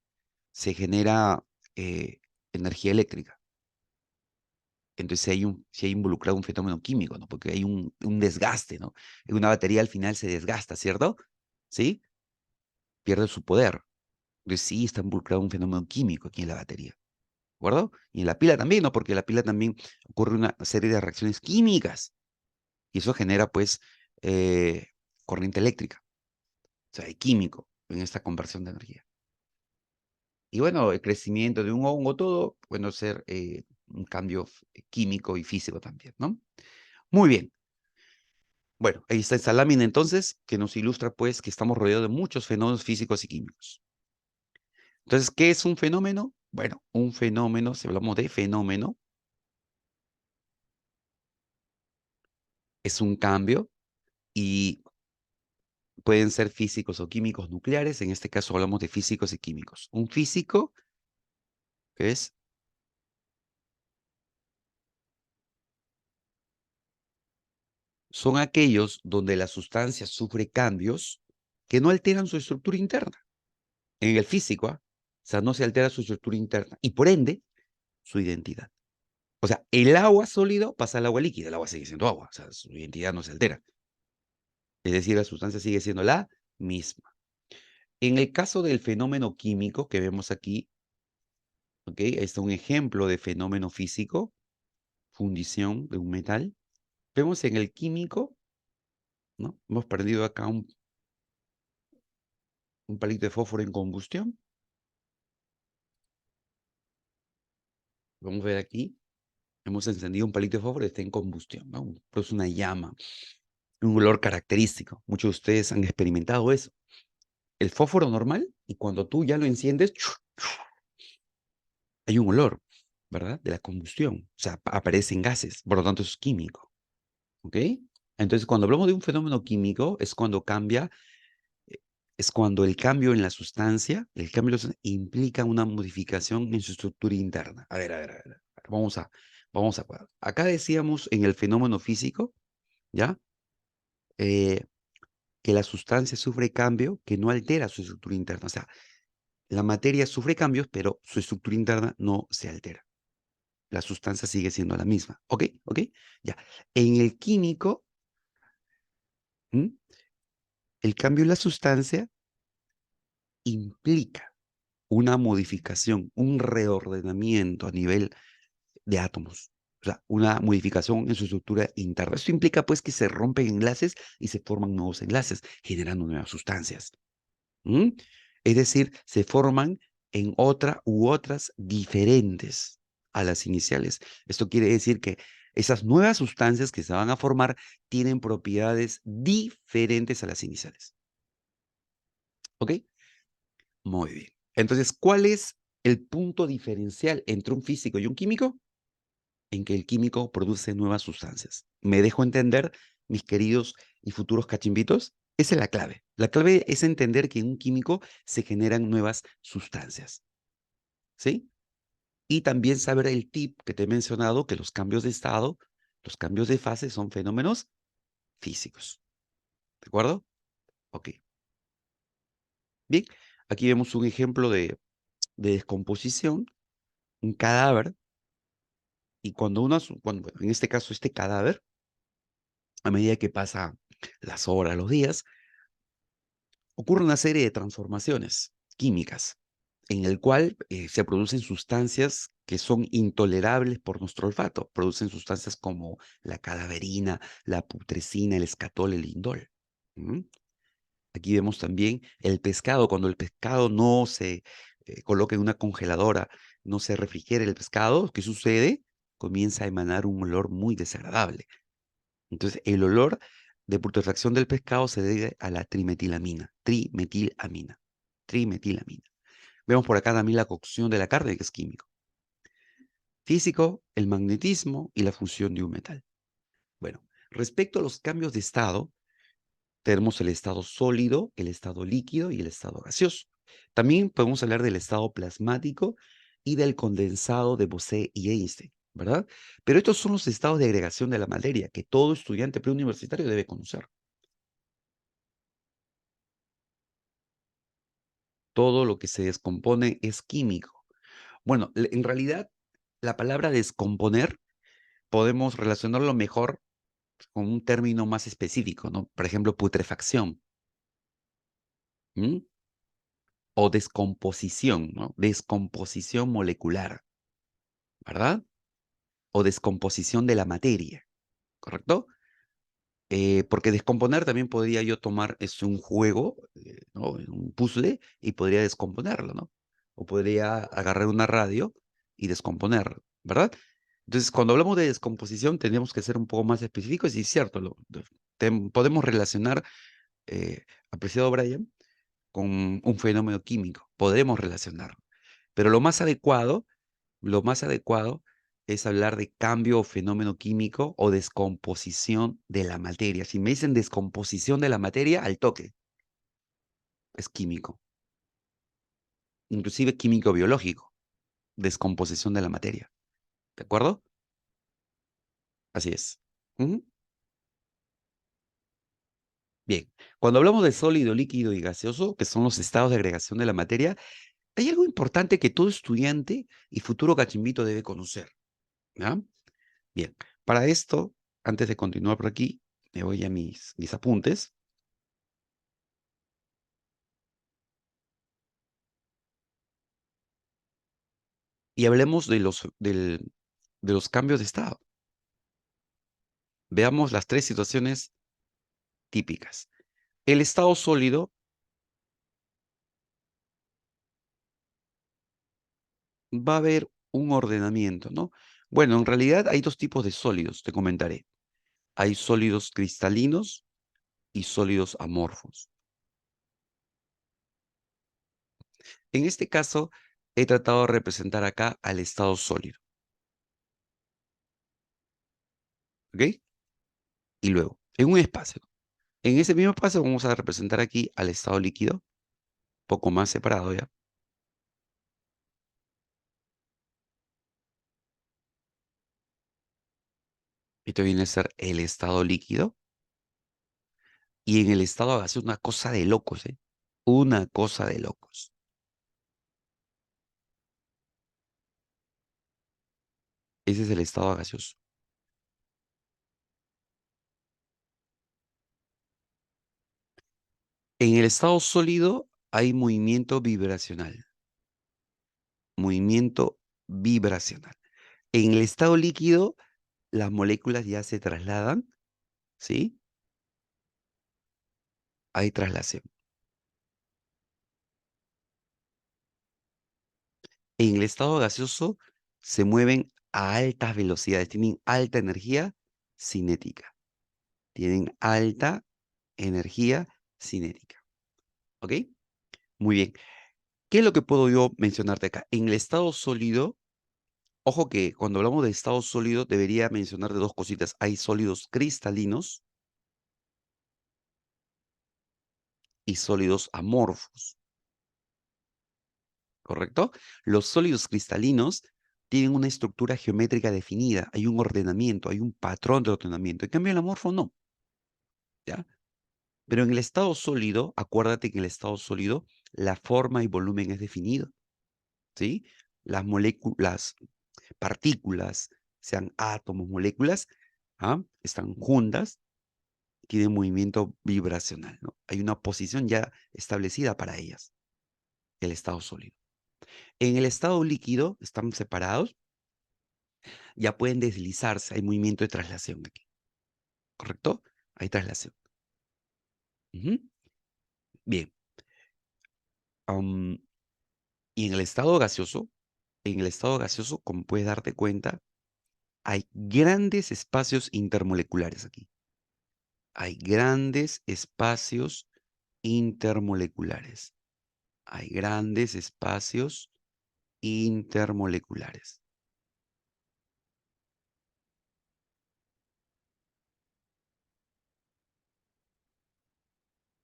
se genera eh, energía eléctrica. Entonces, si hay involucrado un fenómeno químico, ¿no? Porque hay un desgaste, ¿no? Una batería al final se desgasta, ¿cierto? ¿Sí? Pierde su poder. Entonces, sí está involucrado un fenómeno químico aquí en la batería, ¿de acuerdo? Y en la pila también, ¿no? Porque en la pila también ocurre una serie de reacciones químicas y eso genera, pues, eh, corriente eléctrica, o sea, hay químico en esta conversión de energía. Y bueno, el crecimiento de un hongo, todo, puede ser un cambio químico y físico también, ¿no? Muy bien. Bueno, ahí está esta lámina entonces que nos ilustra pues que estamos rodeados de muchos fenómenos físicos y químicos. Entonces, ¿qué es un fenómeno? Bueno, un fenómeno, si hablamos de fenómeno, es un cambio y pueden ser físicos o químicos nucleares. En este caso hablamos de físicos y químicos. Un físico es, son aquellos donde la sustancia sufre cambios que no alteran su estructura interna. En el físico, ¿ah? O sea, no se altera su estructura interna y por ende su identidad. O sea, el agua sólido pasa al agua líquida, el agua sigue siendo agua, o sea, su identidad no se altera. Es decir, la sustancia sigue siendo la misma. En el caso del fenómeno químico que vemos aquí, ¿ok? Este es un ejemplo de fenómeno físico, fundición de un metal. Vemos en el químico, ¿no? Hemos perdido acá un palito de fósforo en combustión. Vamos a ver aquí, hemos encendido un palito de fósforo y está en combustión, ¿no? Es una llama, un olor característico. Muchos de ustedes han experimentado eso. El fósforo normal, y cuando tú ya lo enciendes, hay un olor, ¿verdad? De la combustión. O sea, aparecen gases, por lo tanto es químico. ¿Ok? Entonces, cuando hablamos de un fenómeno químico, eh, es cuando el cambio en la sustancia, el cambio en la sustancia implica una modificación en su estructura interna. A ver, vamos a. Acá decíamos en el fenómeno físico, ¿ya? Eh, que la sustancia sufre cambio que no altera su estructura interna. O sea, La materia sufre cambios, pero su estructura interna no se altera. La sustancia sigue siendo la misma. ¿Ok? ¿Ok? Ya. En el químico, ¿m? El cambio en la sustancia implica una modificación, un reordenamiento a nivel de átomos. O sea, una modificación en su estructura interna. Esto implica pues que se rompen enlaces y se forman nuevos enlaces, generando nuevas sustancias. ¿Mm? Es decir, se forman en otra u otras diferentes a las iniciales. Esto quiere decir que esas nuevas sustancias que se van a formar tienen propiedades diferentes a las iniciales. ¿Ok? Muy bien. Entonces, ¿cuál es el punto diferencial entre un físico y un químico? En que el químico produce nuevas sustancias. ¿Me dejo entender, mis queridos y futuros cachimbitos? Esa es la clave. La clave es entender que en un químico se generan nuevas sustancias, ¿sí? Y también saber el tip que te he mencionado, que los cambios de estado, los cambios de fase son fenómenos físicos. ¿De acuerdo? Ok. Bien, aquí vemos un ejemplo de descomposición, un cadáver, y cuando bueno, en este caso este cadáver, a medida que pasa las horas, los días, ocurre una serie de transformaciones químicas en el cual se producen sustancias que son intolerables por nuestro olfato. Producen sustancias como la cadaverina, la putrescina, el escatol, el indol. ¿Mm? Aquí vemos también el pescado. Cuando el pescado no se coloca en una congeladora, no se refrigera el pescado, ¿qué sucede? Comienza a emanar un olor muy desagradable. Entonces, el olor de putrefacción del pescado se debe a la trimetilamina. Vemos por acá también la cocción de la carne, que es químico. Físico, el magnetismo y la fusión de un metal. Bueno, respecto a los cambios de estado, tenemos el estado sólido, el estado líquido y el estado gaseoso. También podemos hablar del estado plasmático y del condensado de Bose y Einstein, ¿verdad? Pero estos son los estados de agregación de la materia que todo estudiante preuniversitario debe conocer. Todo lo que se descompone es químico. Bueno, en realidad, la palabra descomponer podemos relacionarlo mejor con un término más específico, ¿no? Por ejemplo, putrefacción, ¿m? O descomposición, ¿no? Descomposición molecular, ¿verdad? O descomposición de la materia, ¿correcto? Porque descomponer también podría yo tomar un juego, ¿no? Un puzzle y podría descomponerlo, ¿no? O podría agarrar una radio y descomponerlo, ¿verdad? Entonces, cuando hablamos de descomposición, tenemos que ser un poco más específicos y es cierto, podemos relacionar, apreciado Brian, con un fenómeno químico, podemos relacionarlo, pero lo más adecuado es hablar de cambio o fenómeno químico o descomposición de la materia. Si me dicen descomposición de la materia, al toque, es químico, inclusive químico biológico, descomposición de la materia. ¿De acuerdo? Así es. Ujú. Bien, cuando hablamos de sólido, líquido y gaseoso, que son los estados de agregación de la materia, hay algo importante que todo estudiante y futuro cachimbito debe conocer. ¿Ya? Bien, para esto, antes de continuar por aquí, me voy a mis apuntes y hablemos de los cambios de estado. Veamos las tres situaciones típicas. El estado sólido va a haber un ordenamiento, ¿no? Bueno, en realidad hay dos tipos de sólidos, te comentaré. Hay sólidos cristalinos y sólidos amorfos. En este caso, he tratado de representar acá al estado sólido, ¿ok? Y luego, en un espacio. En ese mismo espacio vamos a representar aquí al estado líquido, poco más separado ya. Esto viene a ser el estado líquido. Y en el estado gaseoso, una cosa de locos, ¿eh? Una cosa de locos. Ese es el estado gaseoso. En el estado sólido hay movimiento vibracional. Movimiento vibracional. En el estado líquido, las moléculas ya se trasladan, ¿sí? Hay traslación. En el estado gaseoso se mueven a altas velocidades, tienen alta energía cinética. Tienen alta energía cinética. ¿Ok? Muy bien. ¿Qué es lo que puedo yo mencionarte acá? En el estado sólido, ojo que cuando hablamos de estado sólido debería mencionar de dos cositas. Hay sólidos cristalinos y sólidos amorfos, ¿correcto? Los sólidos cristalinos tienen una estructura geométrica definida, hay un ordenamiento, hay un patrón de ordenamiento. En cambio, el amorfo no, ¿ya? Pero en el estado sólido, acuérdate que en el estado sólido la forma y volumen es definido, ¿sí? Las moléculas, partículas, sean átomos, moléculas, ¿ah? Están juntas, tienen movimiento vibracional, ¿no? Hay una posición ya establecida para ellas, el estado sólido. En el estado líquido, están separados, ya pueden deslizarse, hay movimiento de traslación aquí, ¿correcto? Hay traslación. Ujú. Bien. am, y en el estado gaseoso, como puedes darte cuenta, hay grandes espacios intermoleculares aquí. Hay grandes espacios intermoleculares. Hay grandes espacios intermoleculares.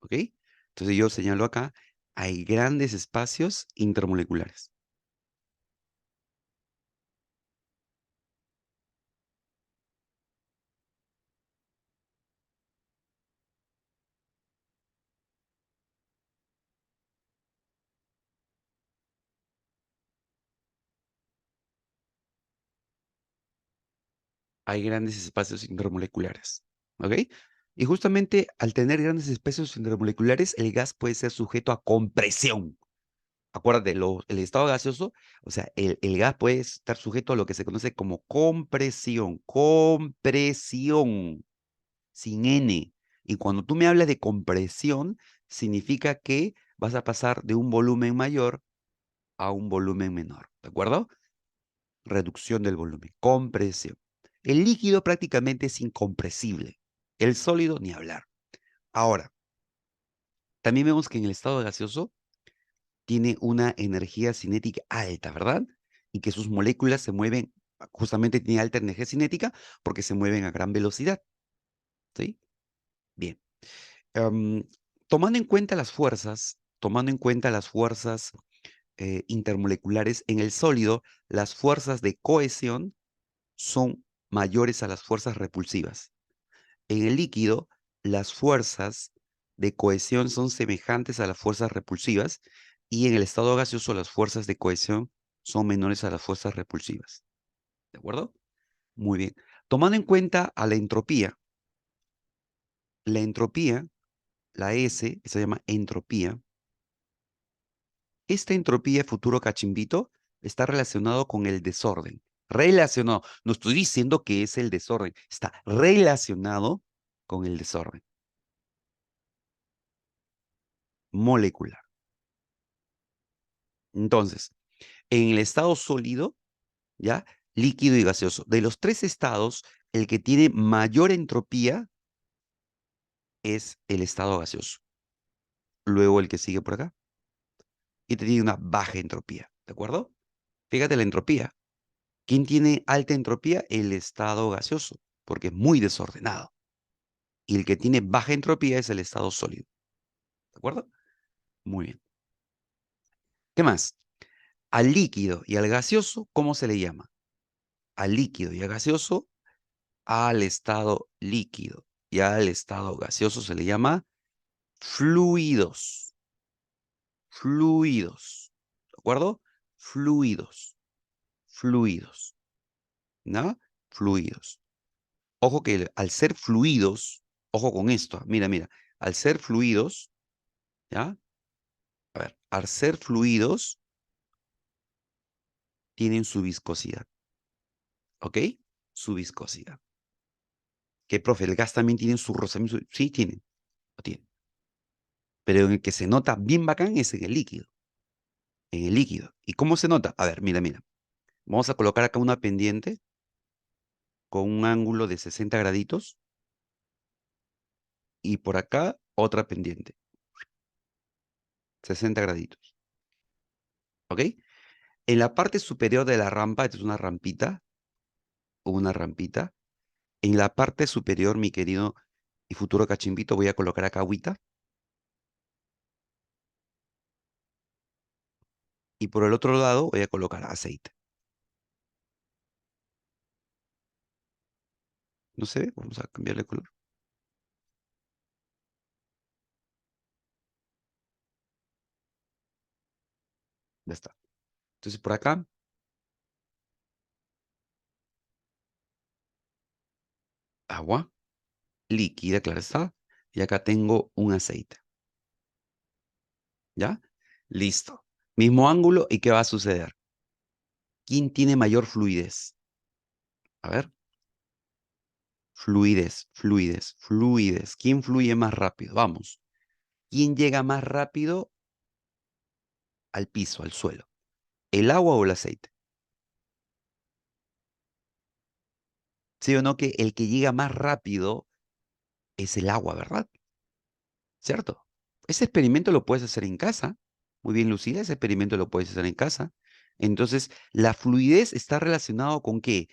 ¿Ok? Entonces yo señalo acá, hay grandes espacios intermoleculares. Hay grandes espacios intermoleculares. ¿Ok? Y justamente al tener grandes espacios intermoleculares, el gas puede ser sujeto a compresión. Acuérdate, el estado gaseoso, o sea, el gas puede estar sujeto a lo que se conoce como compresión. Compresión, sin N. Y cuando tú me hablas de compresión, significa que vas a pasar de un volumen mayor a un volumen menor. ¿De acuerdo? Reducción del volumen, compresión. El líquido prácticamente es incompresible. El sólido, ni hablar. Ahora, también vemos que en el estado gaseoso tiene una energía cinética alta, ¿verdad? Y que sus moléculas se mueven, justamente tiene alta energía cinética porque se mueven a gran velocidad, ¿sí? Bien. Em, tomando en cuenta las fuerzas intermoleculares, en el sólido, las fuerzas de cohesión son mayores a las fuerzas repulsivas. En el líquido, las fuerzas de cohesión son semejantes a las fuerzas repulsivas y en el estado gaseoso las fuerzas de cohesión son menores a las fuerzas repulsivas. ¿De acuerdo? Muy bien. Tomando en cuenta a la entropía, la S, que se llama entropía, esta entropía, futuro cachimbito, está relacionado con el desorden. Relacionado. No estoy diciendo que es el desorden, está relacionado con el desorden molecular. Entonces, en el estado sólido, ¿ya? Líquido y gaseoso. De los tres estados, el que tiene mayor entropía es el estado gaseoso. Luego el que sigue por acá. Y te tiene una baja entropía. ¿De acuerdo? Fíjate la entropía. ¿Quién tiene alta entropía? El estado gaseoso, porque es muy desordenado. Y el que tiene baja entropía es el estado sólido. ¿De acuerdo? Muy bien. ¿Qué más? Al líquido y al gaseoso, ¿cómo se le llama? Al líquido y al gaseoso, al estado líquido y al estado gaseoso se le llama fluidos. Fluidos. ¿De acuerdo? Fluidos. Fluidos. ¿no? Fluidos. Ojo que al ser fluidos, ojo con esto, mira, mira, al ser fluidos, ¿ya? A ver, al ser fluidos, tienen su viscosidad, ¿ok? Su viscosidad. ¿Qué, profe? ¿El gas también tiene su rozamiento? Sí, tiene, lo tiene. Pero en el que se nota bien bacán es en el líquido. En el líquido. ¿Y cómo se nota? A ver, mira, mira. Vamos a colocar acá una pendiente con un ángulo de 60 graditos y por acá otra pendiente, 60 graditos, ¿ok? En la parte superior de la rampa, esta es una rampita. En la parte superior, mi querido y futuro cachimbito, voy a colocar acá agüita. Y por el otro lado voy a colocar aceite. ¿No se ve? Vamos a cambiarle color. Ya está. Entonces por acá, agua líquida, claro está. Y acá tengo un aceite. ¿Ya? Listo. Mismo ángulo, ¿y qué va a suceder? ¿Quién tiene mayor fluidez? A ver. Fluidez, fluidez, fluidez. ¿Quién fluye más rápido? Vamos. ¿Quién llega más rápido al piso, al suelo? ¿El agua o el aceite? ¿Sí o no que el que llega más rápido es el agua, ¿verdad? ¿Cierto? Ese experimento lo puedes hacer en casa. Muy bien, Lucía, ese experimento lo puedes hacer en casa. Entonces, la fluidez está relacionado con qué?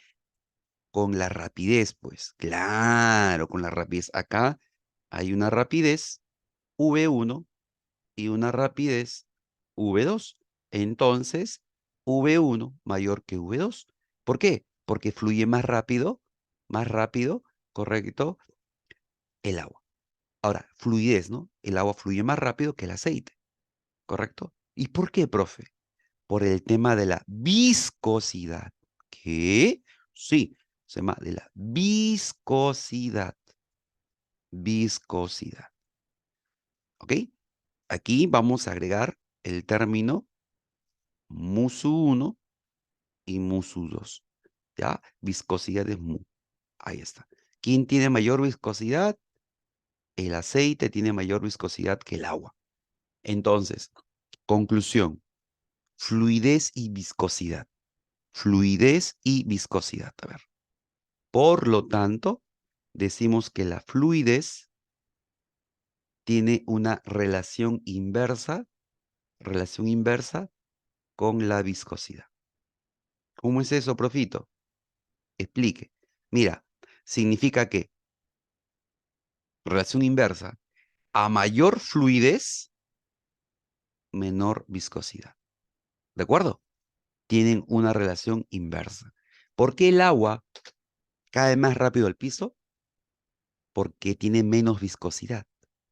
Con la rapidez, pues. Claro, con la rapidez. Acá hay una rapidez V1 y una rapidez V2. Entonces, V1 mayor que V2. ¿Por qué? Porque fluye más rápido, correcto, el agua. Ahora, fluidez, ¿no? El agua fluye más rápido que el aceite, ¿correcto? ¿Y por qué, profe? Por el tema de la viscosidad. ¿Qué? Sí, se llama de la viscosidad. Viscosidad. ¿Ok? Aquí vamos a agregar el término musu 1 y musu 2. ¿Ya? Viscosidad es mu. Ahí está. ¿Quién tiene mayor viscosidad? El aceite tiene mayor viscosidad que el agua. Entonces, conclusión, fluidez y viscosidad. Fluidez y viscosidad. A ver. Por lo tanto, decimos que la fluidez tiene una relación inversa con la viscosidad. ¿Cómo es eso, profito? Explique. Mira, significa que relación inversa, a mayor fluidez, menor viscosidad. ¿De acuerdo? Tienen una relación inversa. ¿Por qué el agua cae más rápido al piso? Porque tiene menos viscosidad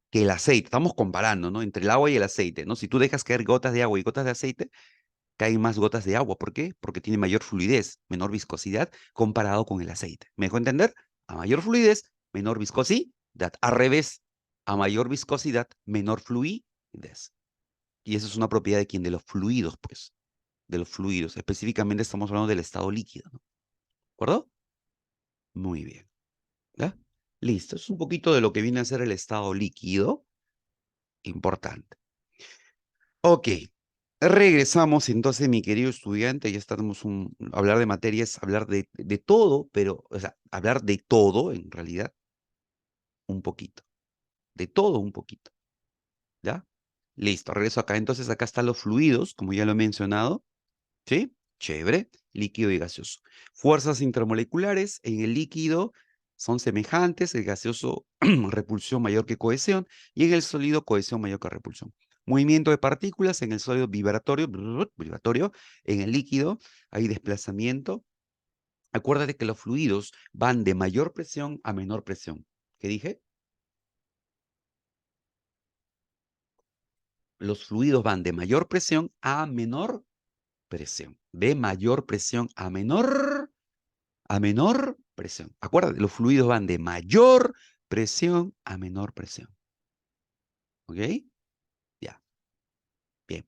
que el aceite. Estamos comparando, ¿no? Entre el agua y el aceite, ¿no? Si tú dejas caer gotas de agua y gotas de aceite, caen más gotas de agua. ¿Por qué? Porque tiene mayor fluidez, menor viscosidad comparado con el aceite. ¿Me dejó entender? A mayor fluidez, menor viscosidad. Al revés, a mayor viscosidad, menor fluidez. Y eso es una propiedad de quién? De los fluidos, pues. De los fluidos. Específicamente estamos hablando del estado líquido, ¿no? ¿De acuerdo? Muy bien. ¿Ya? Listo. Es un poquito de lo que viene a ser el estado líquido. Importante. Ok. Regresamos entonces, mi querido estudiante. Ya estamos hablar de materias, hablar de todo, pero, o sea, hablar de todo, en realidad, un poquito. De todo un poquito. ¿Ya? Listo. Regreso acá. Entonces, acá están los fluidos, como ya lo he mencionado. ¿Sí? Chévere. Líquido y gaseoso. Fuerzas intermoleculares en el líquido son semejantes. El gaseoso, repulsión mayor que cohesión. Y en el sólido, cohesión mayor que repulsión. Movimiento de partículas en el sólido vibratorio, vibratorio. En el líquido hay desplazamiento. Acuérdate que los fluidos van de mayor presión a menor presión. ¿Qué dije? Los fluidos van de mayor presión a menor presión. De mayor presión a menor a menor presión. Acuérdate, los fluidos van de mayor presión a menor presión. ¿Ok? Ya, bien.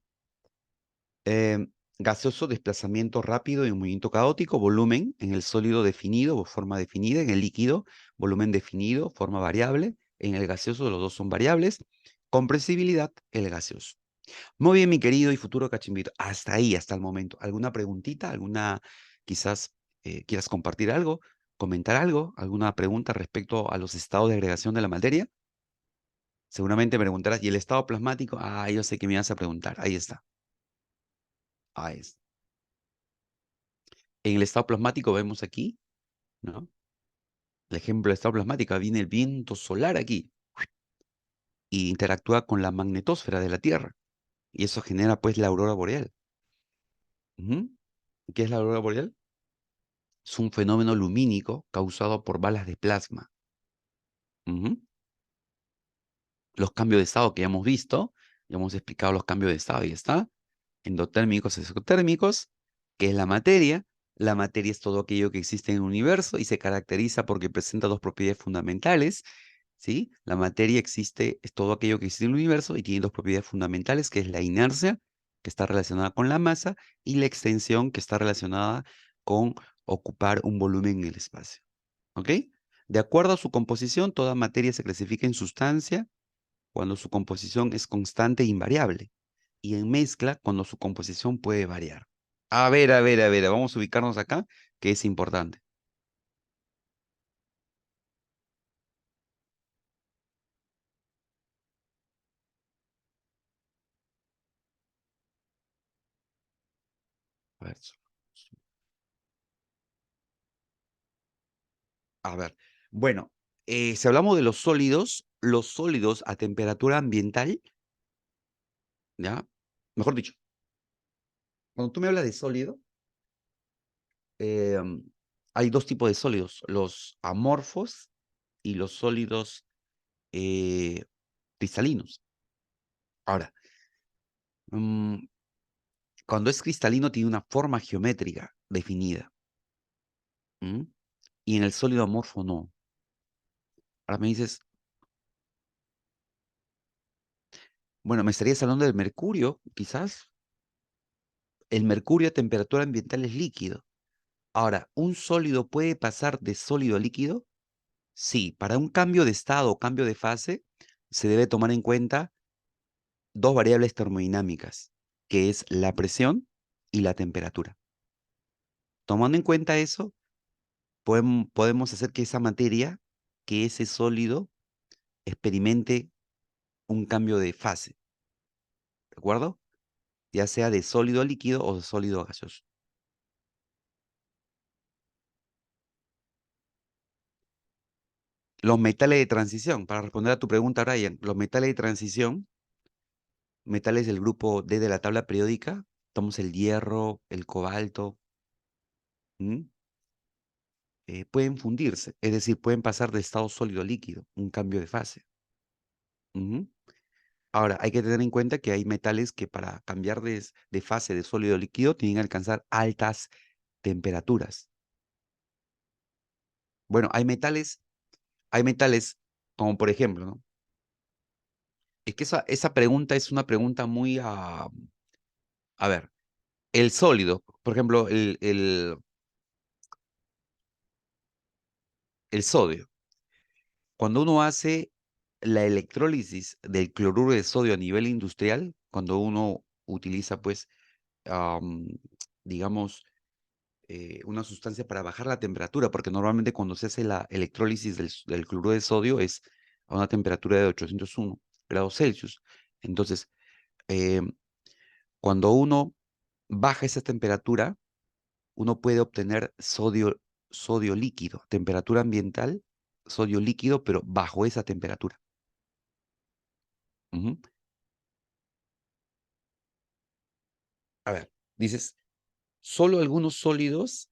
Gaseoso, desplazamiento rápido y movimiento caótico, volumen en el sólido definido o forma definida, en el líquido, volumen definido, forma variable, en el gaseoso los dos son variables, compresibilidad, el gaseoso. Muy bien, mi querido y futuro cachimbito, hasta ahí, hasta el momento. ¿Alguna preguntita? ¿Alguna, quizás quieras compartir algo, comentar algo, alguna pregunta respecto a los estados de agregación de la materia? Seguramente me preguntarás, ¿y el estado plasmático? Ah, yo sé que me vas a preguntar, ahí está. Ahí está. En el estado plasmático vemos aquí, ¿no? El ejemplo de estado plasmático, viene el viento solar aquí y interactúa con la magnetosfera de la Tierra. Y eso genera pues la aurora boreal. Ujú. ¿Qué es la aurora boreal? Es un fenómeno lumínico causado por balas de plasma. Ujú. Los cambios de estado que ya hemos visto, ya hemos explicado los cambios de estado, y está. Endotérmicos, exotérmicos, que es la materia. La materia es todo aquello que existe en el universo y se caracteriza porque presenta dos propiedades fundamentales, ¿sí? La materia existe, es todo aquello que existe en el universo y tiene dos propiedades fundamentales, que es la inercia, que está relacionada con la masa, y la extensión, que está relacionada con ocupar un volumen en el espacio. ¿Ok? De acuerdo a su composición, toda materia se clasifica en sustancia cuando su composición es constante e invariable, y en mezcla cuando su composición puede variar. A ver, vamos a ubicarnos acá, que es importante. A ver, a ver. Bueno, si hablamos de los sólidos a temperatura ambiental, ¿ya? Mejor dicho, cuando tú me hablas de sólido, em, hay dos tipos de sólidos, los amorfos y los sólidos eh, cristalinos. Ahora, mm, cuando es cristalino tiene una forma geométrica definida. ¿M? Y en el sólido amorfo no. Ahora me dices, bueno, me estarías hablando del mercurio, quizás. El mercurio a temperatura ambiental es líquido. Ahora, ¿un sólido puede pasar de sólido a líquido? Sí, para un cambio de estado o cambio de fase se debe tomar en cuenta dos variables termodinámicas, que es la presión y la temperatura. Tomando en cuenta eso, podemos hacer que esa materia, que ese sólido, experimente un cambio de fase, ¿de acuerdo? Ya sea de sólido a líquido o de sólido a gaseoso. Los metales de transición, para responder a tu pregunta, Brian, los metales de transición, metales del grupo D de la tabla periódica, tomamos el hierro, el cobalto, ¿m? Pueden fundirse, es decir, pueden pasar de estado sólido a líquido, un cambio de fase. Ujú. Ahora, hay que tener en cuenta que hay metales que para cambiar de fase de sólido a líquido tienen que alcanzar altas temperaturas. Bueno, hay metales como por ejemplo, ¿no? Es que esa pregunta es una pregunta muy, a ver, el sólido, por ejemplo, el sodio. Cuando uno hace la electrólisis del cloruro de sodio a nivel industrial, cuando uno utiliza, pues, am, digamos, una sustancia para bajar la temperatura, porque normalmente cuando se hace la electrólisis del cloruro de sodio es a una temperatura de 801 grados Celsius. Entonces, em, cuando uno baja esa temperatura, uno puede obtener sodio líquido, temperatura ambiental, sodio líquido, pero bajo esa temperatura. Ujú. A ver, dices, solo algunos sólidos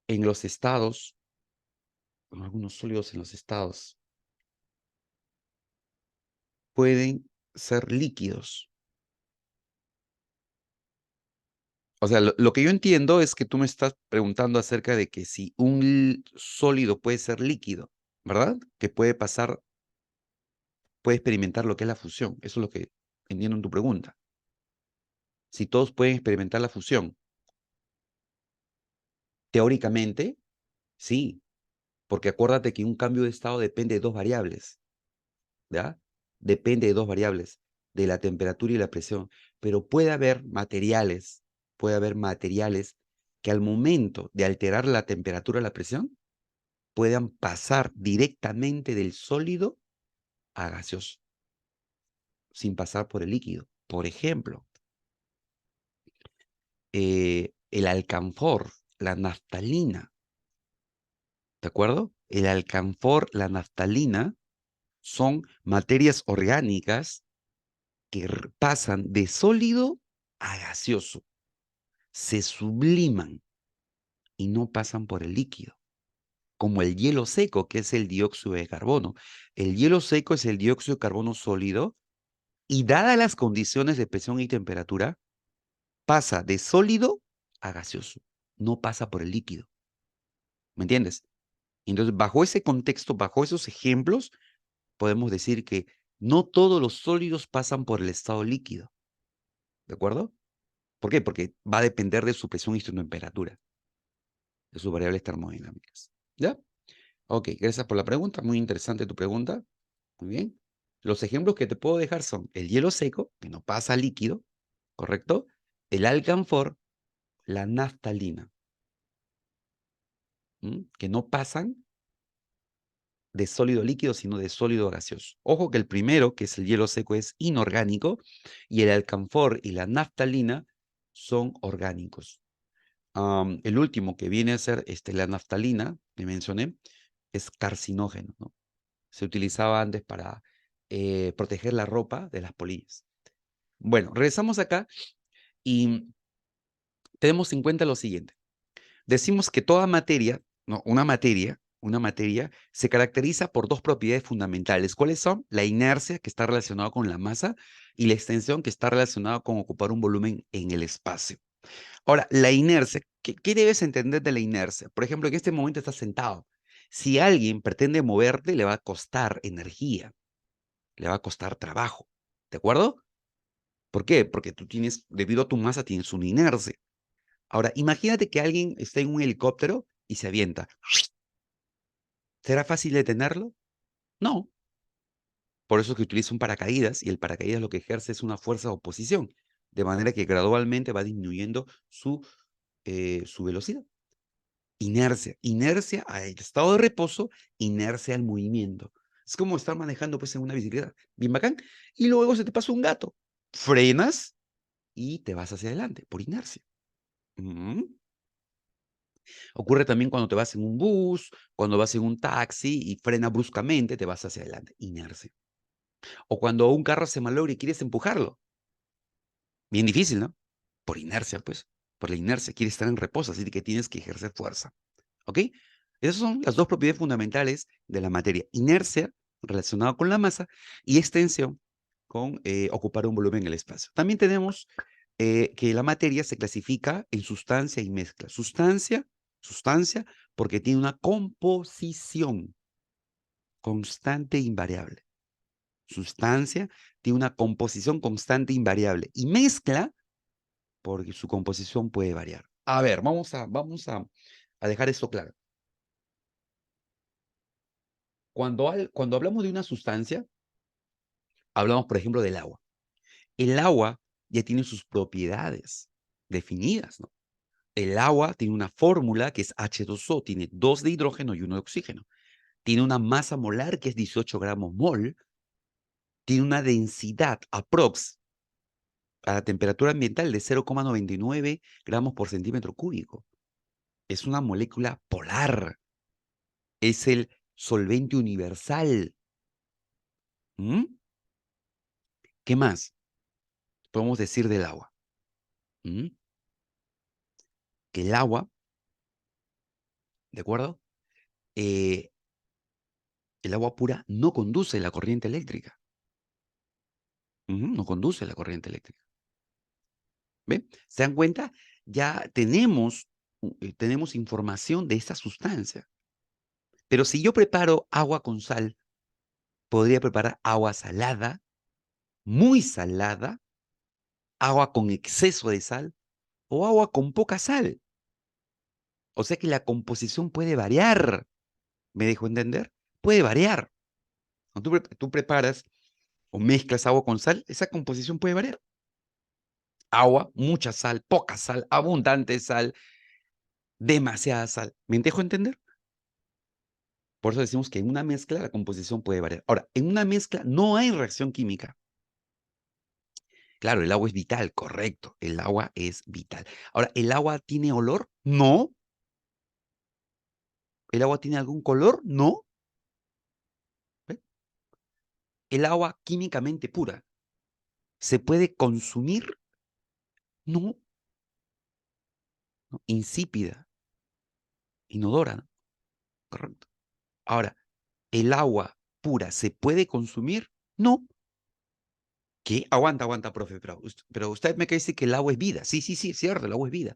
en los estados, algunos sólidos en los estados pueden ser líquidos. O sea, lo que yo entiendo es que tú me estás preguntando acerca de que si un sólido puede ser líquido, ¿verdad? Que puede pasar, puede experimentar lo que es la fusión. Eso es lo que entiendo en tu pregunta. Si todos pueden experimentar la fusión, teóricamente, sí, porque acuérdate que un cambio de estado depende de dos variables, ¿ya? Depende de dos variables, de la temperatura y la presión. Pero puede haber materiales que al momento de alterar la temperatura o la presión, puedan pasar directamente del sólido a gaseoso, sin pasar por el líquido. Por ejemplo, el alcanfor, la naftalina, ¿de acuerdo? El alcanfor, la naftalina son materias orgánicas que pasan de sólido a gaseoso, se subliman y no pasan por el líquido, como el hielo seco, que es el dióxido de carbono. El hielo seco es el dióxido de carbono sólido y dadas las condiciones de presión y temperatura, pasa de sólido a gaseoso, no pasa por el líquido. ¿Me entiendes? Entonces, bajo ese contexto, bajo esos ejemplos, podemos decir que no todos los sólidos pasan por el estado líquido. ¿De acuerdo? ¿Por qué? Porque va a depender de su presión y su temperatura, de sus variables termodinámicas. ¿Ya? Ok, gracias por la pregunta. Muy interesante tu pregunta. Muy bien. Los ejemplos que te puedo dejar son el hielo seco, que no pasa a líquido, ¿correcto? El alcanfor, la naftalina, que no pasan de sólido a líquido, sino de sólido a gaseoso. Ojo que el primero, que es el hielo seco, es inorgánico y el alcanfor y la naftalina son orgánicos. El último que viene a ser la naftalina, que mencioné, es carcinógeno, ¿no? Se utilizaba antes para proteger la ropa de las polillas. Bueno, regresamos acá y tenemos en cuenta lo siguiente. Decimos que toda materia, no, una materia se caracteriza por dos propiedades fundamentales. ¿Cuáles son? La inercia, que está relacionada con la masa, y la extensión, que está relacionada con ocupar un volumen en el espacio. Ahora, la inercia, ¿qué debes entender de la inercia? Por ejemplo, en este momento estás sentado. Si alguien pretende moverte, le va a costar energía, le va a costar trabajo. ¿De acuerdo? ¿Por qué? Porque tú tienes, debido a tu masa, tienes una inercia. Ahora, imagínate que alguien está en un helicóptero y se avienta. ¿Será fácil detenerlo? No. Por eso es que utiliza un paracaídas y el paracaídas lo que ejerce es una fuerza de oposición, de manera que gradualmente va disminuyendo su velocidad. Inercia. Inercia al estado de reposo, inercia al movimiento. Es como estar manejando pues en una bicicleta, bien bacán, y luego se te pasa un gato. Frenas y te vas hacia adelante por inercia. Ujú. Ocurre también cuando te vas en un bus, cuando vas en un taxi y frena bruscamente, te vas hacia adelante. Inercia. O cuando un carro se malogra y quieres empujarlo. Bien difícil, ¿no? Por inercia, pues. Por la inercia. Quieres estar en reposo, así que tienes que ejercer fuerza. ¿Ok? Esas son las dos propiedades fundamentales de la materia. Inercia, relacionada con la masa, y extensión, con ocupar un volumen en el espacio. También tenemos que la materia se clasifica en sustancia y mezcla. Sustancia, porque tiene una composición constante e invariable. Sustancia tiene una composición constante e invariable. Y mezcla, porque su composición puede variar. A ver, vamos a dejar esto claro. Cuando hablamos de una sustancia, hablamos, por ejemplo, del agua. El agua ya tiene sus propiedades definidas, ¿no? El agua tiene una fórmula que es H2O, tiene 2 de hidrógeno y 1 de oxígeno. Tiene una masa molar que es 18 gramos mol. Tiene una densidad aprox a la temperatura ambiental de 0,99 gramos por centímetro cúbico. Es una molécula polar. Es el solvente universal. ¿Mm? ¿Qué más podemos decir del agua? ¿Mm? Que el agua, ¿de acuerdo? Eh, el agua pura no conduce la corriente eléctrica. No conduce la corriente eléctrica. ¿Ven? ¿Se dan cuenta? Ya tenemos información de esta sustancia. Pero si yo preparo agua con sal, podría preparar agua salada, muy salada, agua con exceso de sal o agua con poca sal. O sea que la composición puede variar. ¿Me dejo entender? Puede variar. Cuando tú preparas o mezclas agua con sal, esa composición puede variar. Agua, mucha sal, poca sal, abundante sal, demasiada sal. ¿Me dejo entender? Por eso decimos que en una mezcla la composición puede variar. Ahora, en una mezcla no hay reacción química. Claro, el agua es vital, correcto. El agua es vital. Ahora, ¿el agua tiene olor? No. ¿El agua tiene algún color? No. ¿Ve? El agua químicamente pura, ¿se puede consumir? No. ¿No? Insípida, inodora, ¿no? Correcto. Ahora, ¿el agua pura se puede consumir? No. ¿Qué? Aguanta, profe, pero usted me quiere decir que el agua es vida. Sí, sí, sí, es cierto, el agua es vida.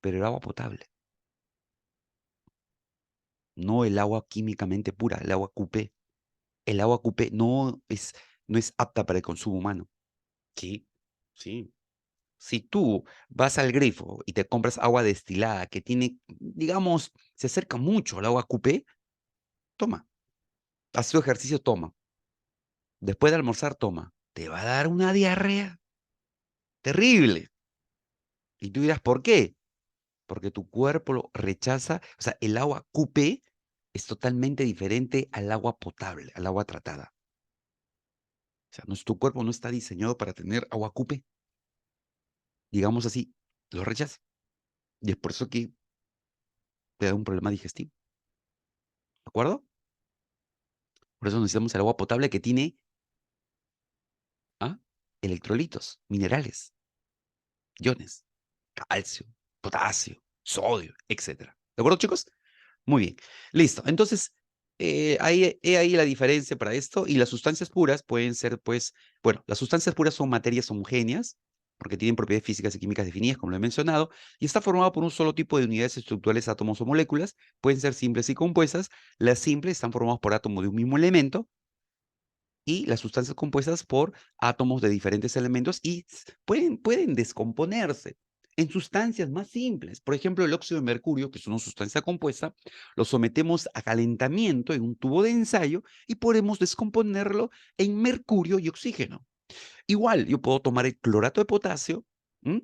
Pero el agua potable, no el agua químicamente pura, el agua cupé. El agua cupé no es apta para el consumo humano. Sí, sí. Si tú vas al grifo y te compras agua destilada que tiene, digamos, se acerca mucho al agua cupé, toma. Haz tu ejercicio, toma. Después de almorzar, toma. Te va a dar una diarrea terrible. Y tú dirás, ¿por qué? Porque tu cuerpo lo rechaza. O sea, el agua cupé es totalmente diferente al agua potable, al agua tratada. O sea, tu cuerpo no está diseñado para tener agua cupé. Digamos así, lo rechaza. Y es por eso que te da un problema digestivo. ¿De acuerdo? Por eso necesitamos el agua potable que tiene ¿ah? Electrolitos, minerales, iones, calcio, potasio, sodio, etcétera. ¿De acuerdo, chicos? Muy bien. Listo. Entonces, ahí la diferencia para esto. Y las sustancias puras pueden ser, pues, bueno, las sustancias puras son materias homogéneas, porque tienen propiedades físicas y químicas definidas, como lo he mencionado, y está formado por un solo tipo de unidades estructurales, átomos o moléculas. Pueden ser simples y compuestas. Las simples están formadas por átomos de un mismo elemento, y las sustancias compuestas por átomos de diferentes elementos y pueden descomponerse en sustancias más simples. Por ejemplo, el óxido de mercurio, que es una sustancia compuesta, lo sometemos a calentamiento en un tubo de ensayo y podemos descomponerlo en mercurio y oxígeno. Igual, yo puedo tomar el clorato de potasio, ¿m?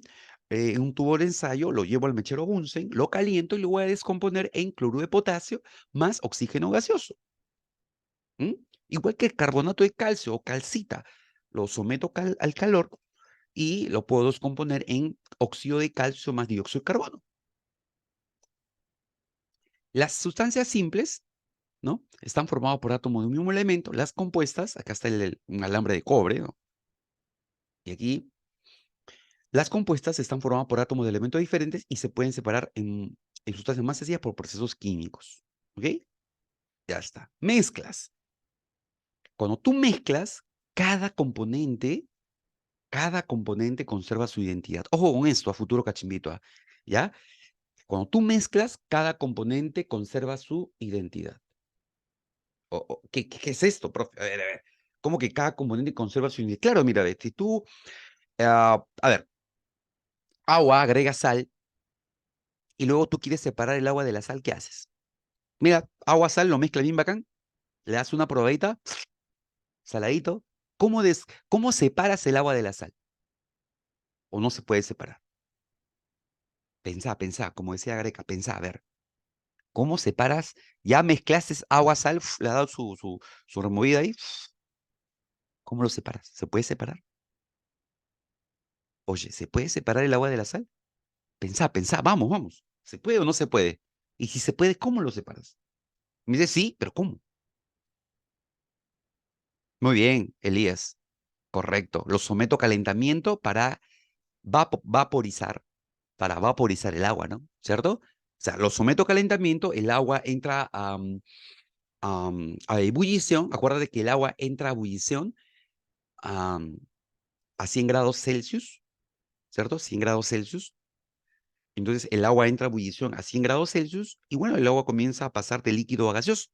En un tubo de ensayo, lo llevo al mechero Bunsen, lo caliento y lo voy a descomponer en cloruro de potasio más oxígeno gaseoso. ¿Mm? Igual que el carbonato de calcio o calcita, lo someto al calor y lo puedo descomponer en óxido de calcio más dióxido de carbono. Las sustancias simples, ¿no? Están formadas por átomos de un mismo elemento. Las compuestas, acá está un alambre de cobre, ¿no? Y aquí, las compuestas están formadas por átomos de elementos diferentes y se pueden separar en sustancias más sencillas por procesos químicos. ¿Ok? Ya está. Mezclas. Cuando tú mezclas, cada componente cada componente conserva su identidad. Ojo con esto, a futuro cachimbito, ¿ah? ¿Ya? Cuando tú mezclas, cada componente conserva su identidad. ¿Qué es esto, profe? A ver. ¿Cómo que cada componente conserva su identidad? Claro, mira, si tú, a ver, agua, agregas sal y luego tú quieres separar el agua de la sal, ¿qué haces? Mira, agua, sal, lo mezclas bien bacán, le das una probadita, saladito. ¿Cómo separas el agua de la sal? ¿O no se puede separar? Pensá, como decía Greca, pensá, a ver. ¿Cómo separas? Ya mezclaste agua, sal, le has dado su removida ahí. ¿Cómo lo separas? ¿Se puede separar? Oye, ¿se puede separar el agua de la sal? Pensá, vamos. ¿Se puede o no se puede? Y si se puede, ¿cómo lo separas? Me dice, sí, pero ¿cómo? Muy bien, Elías, correcto. Lo someto a calentamiento para vaporizar el agua, ¿no? ¿Cierto? O sea, lo someto a calentamiento, el agua entra a ebullición. Acuérdate que el agua entra a ebullición a 100 grados Celsius, ¿cierto? 100 grados Celsius. Entonces el agua entra a ebullición a 100 grados Celsius y bueno, el agua comienza a pasar de líquido a gaseoso.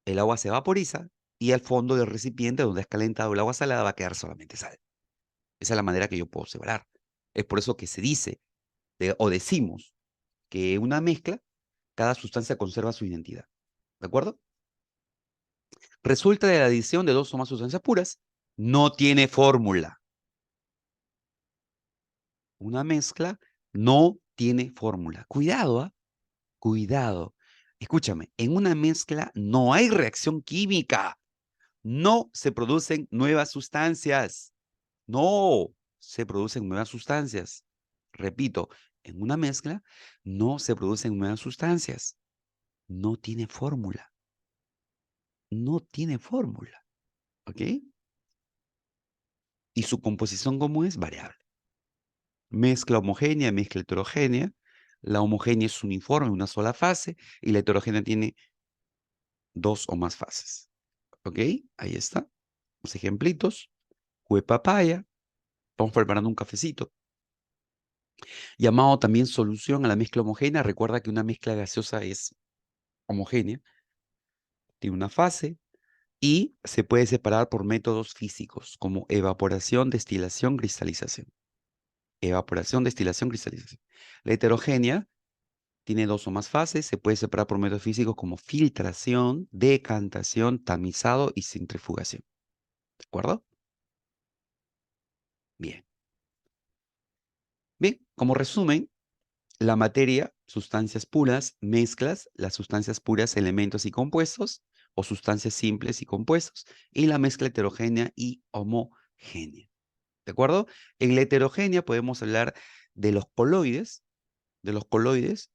El agua se vaporiza y al fondo del recipiente donde es calentado el agua salada va a quedar solamente sal. Esa es la manera que yo puedo separar. Es por eso que se dice o decimos que una mezcla, cada sustancia conserva su identidad. ¿De acuerdo? Resulta de la adición de dos o más sustancias puras, no tiene fórmula. Una mezcla no tiene fórmula. Cuidado, ¿ah? Cuidado. Escúchame, en una mezcla no hay reacción química. No se producen nuevas sustancias. No se producen nuevas sustancias. Repito, en una mezcla no se producen nuevas sustancias. No tiene fórmula. No tiene fórmula. ¿Ok? Y su composición, ¿cómo es? Variable. Mezcla homogénea, mezcla heterogénea. La homogénea es uniforme, una sola fase, y la heterogénea tiene dos o más fases. ¿Ok? Ahí está. Los ejemplitos. Jugo de papaya. Estamos preparando un cafecito. Llamado también solución a la mezcla homogénea. Recuerda que una mezcla gaseosa es homogénea. Tiene una fase y se puede separar por métodos físicos como evaporación, destilación, cristalización. Evaporación, destilación, cristalización. La heterogénea tiene dos o más fases, se puede separar por métodos físicos como filtración, decantación, tamizado y centrifugación. ¿De acuerdo? Bien. Bien, como resumen, la materia, sustancias puras, mezclas, las sustancias puras, elementos y compuestos, o sustancias simples y compuestos, y la mezcla heterogénea y homogénea. ¿De acuerdo? En la heterogénea podemos hablar de de los coloides,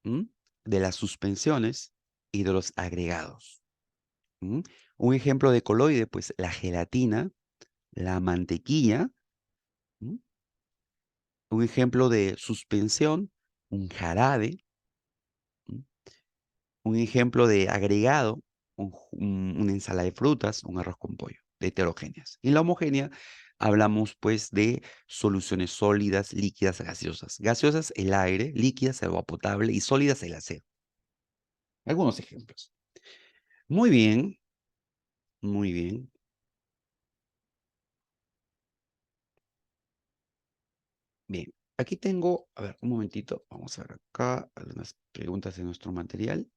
¿m? De las suspensiones y de los agregados. ¿M? Un ejemplo de coloide, pues la gelatina, la mantequilla. ¿M? Un ejemplo de suspensión, un jarabe. ¿M? Un ejemplo de agregado, una ensalada de frutas, un arroz con pollo, de heterogéneas. Y la homogénea, hablamos pues de soluciones sólidas, líquidas, gaseosas. Gaseosas, el aire, líquidas, el agua potable y sólidas, el acero. Algunos ejemplos. Muy bien, muy bien. Bien, aquí tengo, a ver, un momentito, vamos a ver acá algunas preguntas de nuestro material.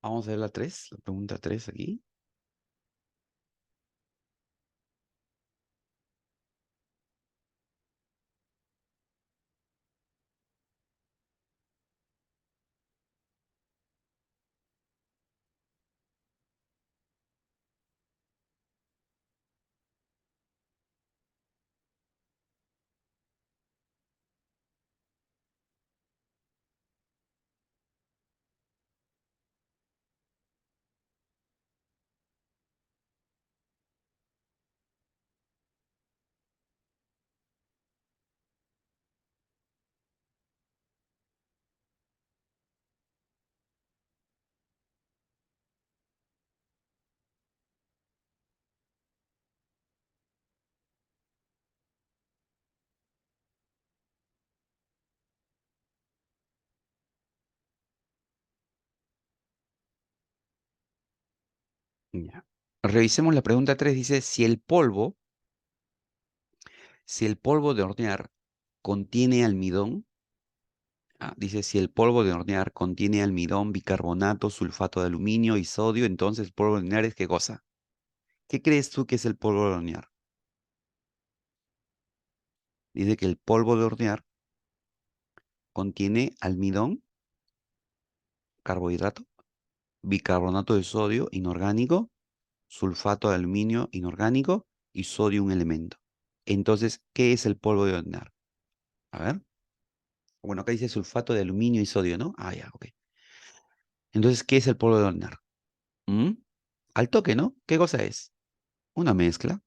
Vamos a ver la 3, la pregunta 3 aquí. Ya. Revisemos la pregunta 3. Dice, si el polvo de hornear contiene almidón, dice, si el polvo de hornear contiene almidón, bicarbonato, sulfato de aluminio y sodio, entonces el polvo de hornear es ¿qué cosa? ¿Qué crees tú que es el polvo de hornear? Dice que el polvo de hornear contiene almidón, carbohidrato, bicarbonato de sodio inorgánico, sulfato de aluminio inorgánico y sodio un elemento. Entonces, ¿qué es el polvo de hornear? A ver. Bueno, acá dice sulfato de aluminio y sodio, ¿no? Ah, ya, ok. Entonces, ¿qué es el polvo de hornear? ¿Mm? Al toque, ¿no? ¿Qué cosa es? Una mezcla.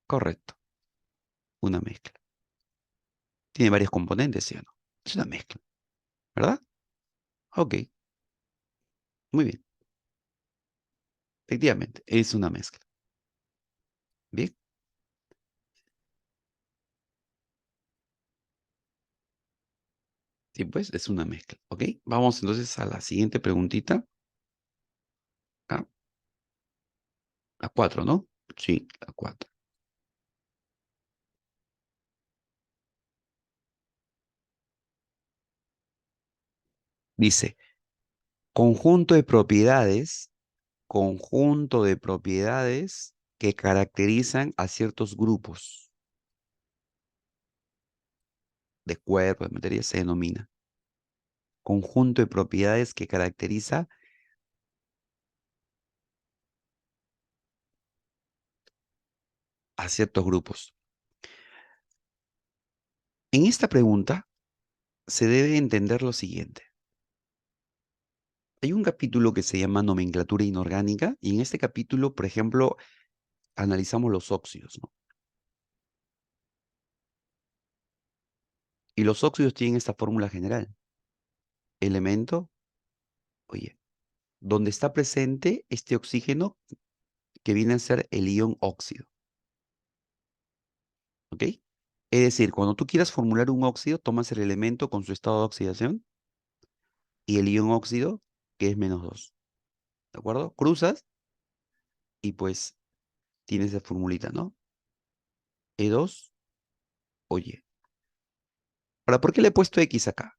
Correcto, una mezcla. Tiene varios componentes, ¿sí o no? Es una mezcla. ¿verdad? Ok, muy bien. Efectivamente, es una mezcla. Bien, sí, pues es una mezcla. Ok, vamos entonces a la siguiente preguntita. Ah, la 4, ¿no? Sí, la 4. Dice, conjunto de propiedades, conjunto de propiedades que caracterizan a ciertos grupos de cuerpo, de materia, se denomina conjunto de propiedades que caracteriza a ciertos grupos. En esta pregunta se debe entender lo siguiente. Hay un capítulo que se llama nomenclatura inorgánica y en este capítulo, por ejemplo, analizamos los óxidos, ¿no? Y los óxidos tienen esta fórmula general. Elemento, oye, donde está presente este oxígeno que viene a ser el ion óxido, ¿ok? Es decir, cuando tú quieras formular un óxido, tomas el elemento con su estado de oxidación y el ion óxido, que es -2, ¿de acuerdo? Cruzas y pues tienes esa formulita, ¿no? E2, oye. Ahora, ¿por qué le he puesto X acá?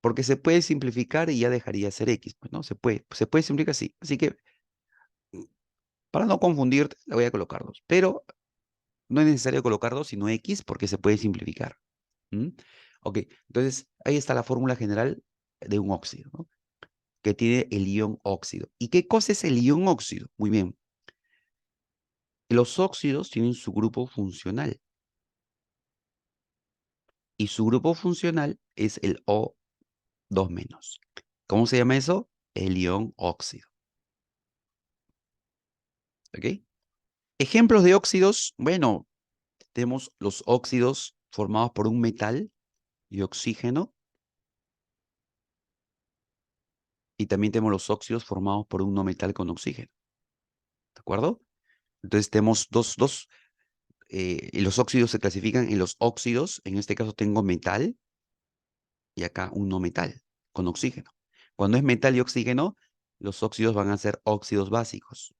Porque se puede simplificar y ya dejaría de ser X, pues, ¿no? Se puede simplificar así. Así que, mm, para no confundirte, le voy a colocar 2. Pero no es necesario colocar 2, sino X, porque se puede simplificar. ¿Mm? Ok, entonces ahí está la fórmula general de un óxido, ¿no? Que tiene el ion óxido. ¿Y qué cosa es el ion óxido? Muy bien. Los óxidos tienen su grupo funcional y su grupo funcional es el O2-. ¿Cómo se llama eso? El ion óxido. ¿Ok? Ejemplos de óxidos, bueno, tenemos los óxidos formados por un metal y oxígeno, y también tenemos los óxidos formados por un no metal con oxígeno, ¿de acuerdo? Entonces tenemos y los óxidos se clasifican en los óxidos, en este caso tengo metal y acá un no metal con oxígeno. Cuando es metal y oxígeno, los óxidos van a ser óxidos básicos.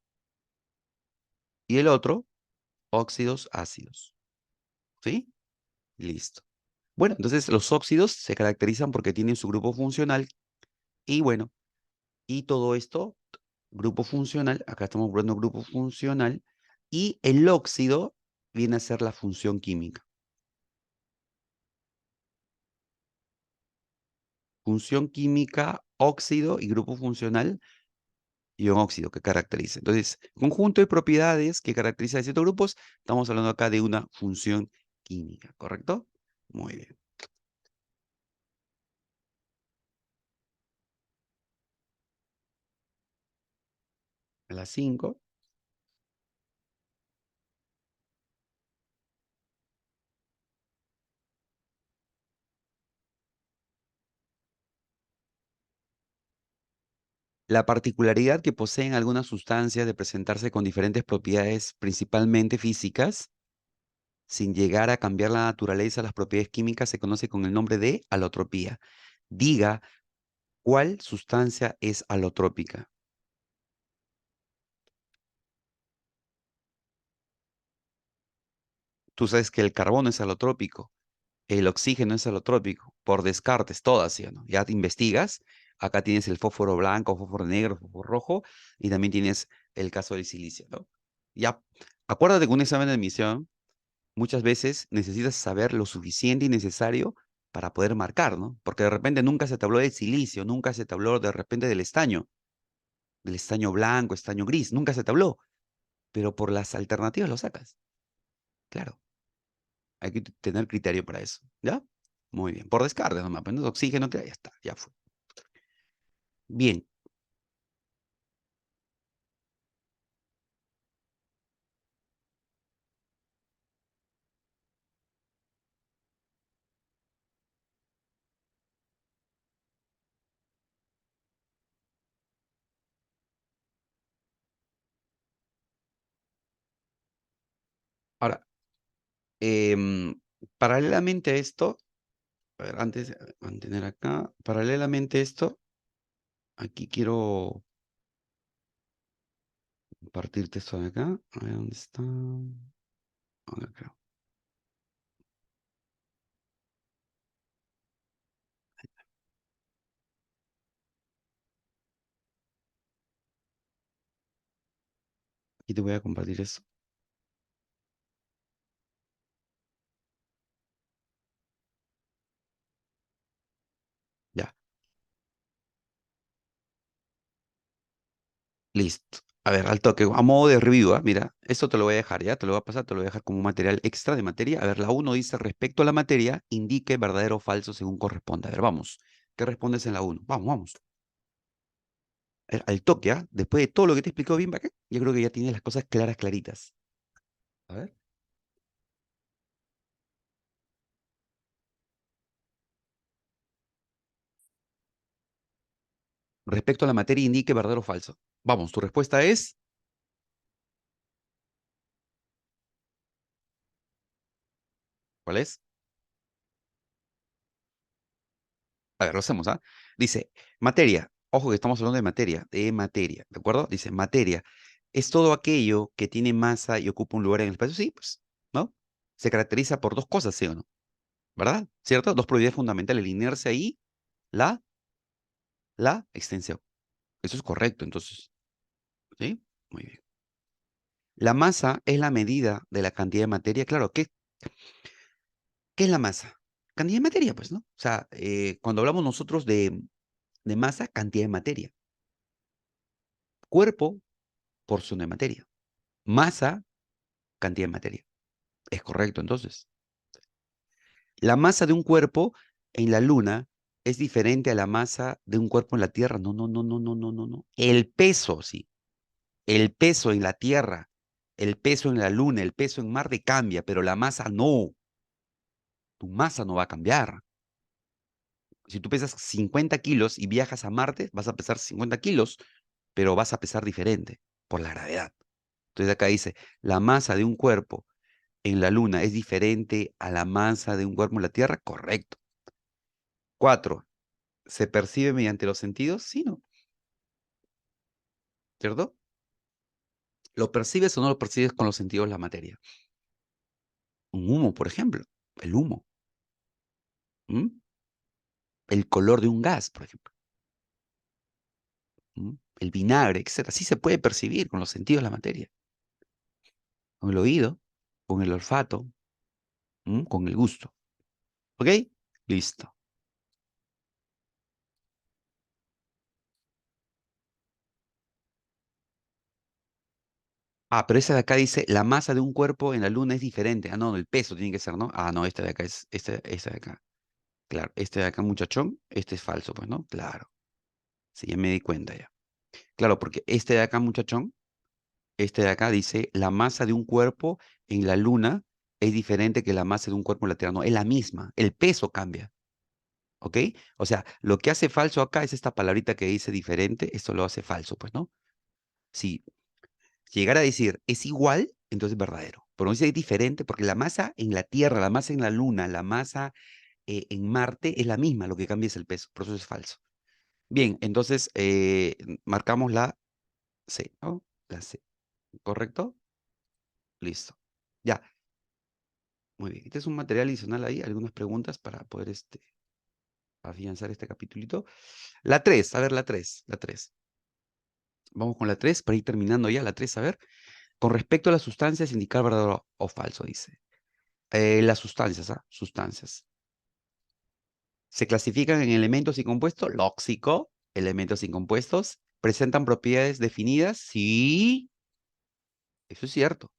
Y el otro, óxidos ácidos. ¿Sí? Listo. Bueno, entonces los óxidos se caracterizan porque tienen su grupo funcional y bueno, y todo esto, grupo funcional, acá estamos poniendo grupo funcional, y el óxido viene a ser la función química. Función química, óxido y grupo funcional, ion óxido que caracteriza. Entonces, conjunto de propiedades que caracteriza a ciertos grupos, estamos hablando acá de una función química, ¿correcto? Muy bien. A las 5. La particularidad que poseen algunas sustancias de presentarse con diferentes propiedades, principalmente físicas, sin llegar a cambiar la naturaleza, las propiedades químicas, se conoce con el nombre de alotropía. Diga, ¿cuál sustancia es alotrópica? Tú sabes que el carbono es alotrópico, el oxígeno es alotrópico, por descartes, todas, ¿sí o no? Ya te investigas, acá tienes el fósforo blanco, fósforo negro, fósforo rojo, y también tienes el caso del silicio, ¿no? Ya, acuérdate que un examen de admisión muchas veces necesitas saber lo suficiente y necesario para poder marcar, ¿no? Porque de repente nunca se te habló del silicio, nunca se te habló de repente del estaño blanco, estaño gris, nunca se te habló, pero por las alternativas lo sacas. Claro, hay que tener criterio para eso, ¿ya? Muy bien, por descarte nomás, pues, ¿no? Oxígeno, ya está, ya fue. Bien, Em, Paralelamente a esto, a ver, antes de mantener acá, paralelamente a esto, aquí quiero compartirte esto de acá. A ver, ¿dónde está? Acá. Aquí te voy a compartir eso. Ya, listo. A ver, al toque, a modo de review, ¿ah? Mira, esto te lo voy a dejar, ya, te lo voy a pasar, te lo voy a dejar como un material extra de materia. A ver, la uno dice, respecto a la materia, indique verdadero o falso según corresponda. A ver, vamos. ¿Qué respondes en la uno? Vamos, vamos. Al toque, ¿ah? Después de todo lo que te explicó bien bacán, yo creo que ya tienes las cosas claras, claritas. A ver. Respecto a la materia, indique verdadero o falso. Vamos, tu respuesta es, ¿cuál es? A ver, lo hacemos, ¿ah? Dice, materia. Ojo que estamos hablando de materia, ¿de acuerdo? Dice, materia. Es todo aquello que tiene masa y ocupa un lugar en el espacio. Sí, pues, ¿no? Se caracteriza por dos cosas, ¿sí o no? ¿Verdad? ¿Cierto? Dos propiedades fundamentales, la inercia y la, la extensión. Eso es correcto, entonces. ¿Sí? Muy bien. La masa es la medida de la cantidad de materia. Claro, ¿qué es la masa? Cantidad de materia, pues, ¿no? O sea, cuando hablamos nosotros de masa, cantidad de materia. Cuerpo, porción de materia. Masa, cantidad de materia. Es correcto, entonces. La masa de un cuerpo en la Luna es diferente a la masa de un cuerpo en la Tierra. No, no, no, no, no, no, no, no. El peso, sí. El peso en la Tierra, el peso en la Luna, el peso en Marte cambia, pero la masa no. Tu masa no va a cambiar. Si tú pesas 50 kilos y viajas a Marte, vas a pesar 50 kilos, pero vas a pesar diferente por la gravedad. Entonces acá dice, la masa de un cuerpo en la Luna es diferente a la masa de un cuerpo en la Tierra. Correcto. Cuatro, ¿se percibe mediante los sentidos? Sí, ¿no? ¿Cierto? ¿Lo percibes o no lo percibes con los sentidos la materia? Un humo, por ejemplo. El humo. ¿M? El color de un gas, por ejemplo. ¿M? El vinagre, etcétera. Sí se puede percibir con los sentidos la materia. Con el oído, con el olfato, con el gusto. ¿Ok? Listo. Ah, pero esa de acá dice, la masa de un cuerpo en la luna es diferente. Ah, no, el peso tiene que ser, ¿no? Ah, no, este de acá es, este de acá. Claro, este de acá, muchachón, este es falso, pues, ¿no? Claro. Sí, ya me di cuenta ya. Claro, porque este de acá, muchachón, este de acá dice, la masa de un cuerpo en la luna es diferente que la masa de un cuerpo en la Tierra. No, es la misma. El peso cambia. ¿Ok? O sea, lo que hace falso acá es esta palabrita que dice diferente, esto lo hace falso, pues, ¿no? Si llegara a decir es igual, entonces es verdadero. Pero no dice es diferente porque la masa en la Tierra, la masa en la Luna, la masa en Marte es la misma, lo que cambia es el peso, por eso es falso. Bien, entonces marcamos la C, ¿no? La C, ¿correcto? Listo. Ya, muy bien. Este es un material adicional ahí, algunas preguntas para poder afianzar este capitulito. La 3, a ver, la 3. Vamos con la 3 para ir terminando ya. La 3, a ver. Con respecto a las sustancias, indicar verdadero o falso, dice. Las sustancias, ¿ah? Sustancias. Se clasifican en elementos y compuestos. Lóxico, elementos y compuestos. ¿Presentan propiedades definidas? Sí, eso es cierto.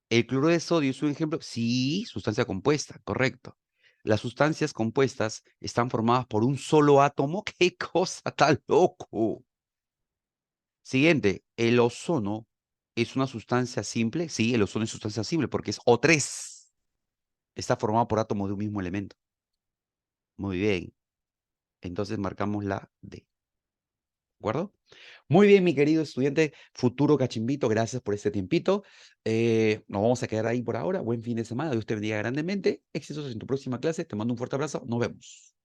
¿El cloruro de sodio es un ejemplo? Sí, sustancia compuesta, correcto. Las sustancias compuestas están formadas por un solo átomo. ¡Qué cosa tan loco! Siguiente, ¿el ozono es una sustancia simple? Sí, el ozono es sustancia simple porque es O3. Está formado por átomos de un mismo elemento. Muy bien. Entonces marcamos la D. acuerdo? Muy bien, mi querido estudiante, futuro cachimbito, gracias por este tiempito. Nos vamos a quedar ahí por ahora. Buen fin de semana. Dios te bendiga grandemente. Éxitos en tu próxima clase. Te mando un fuerte abrazo. Nos vemos.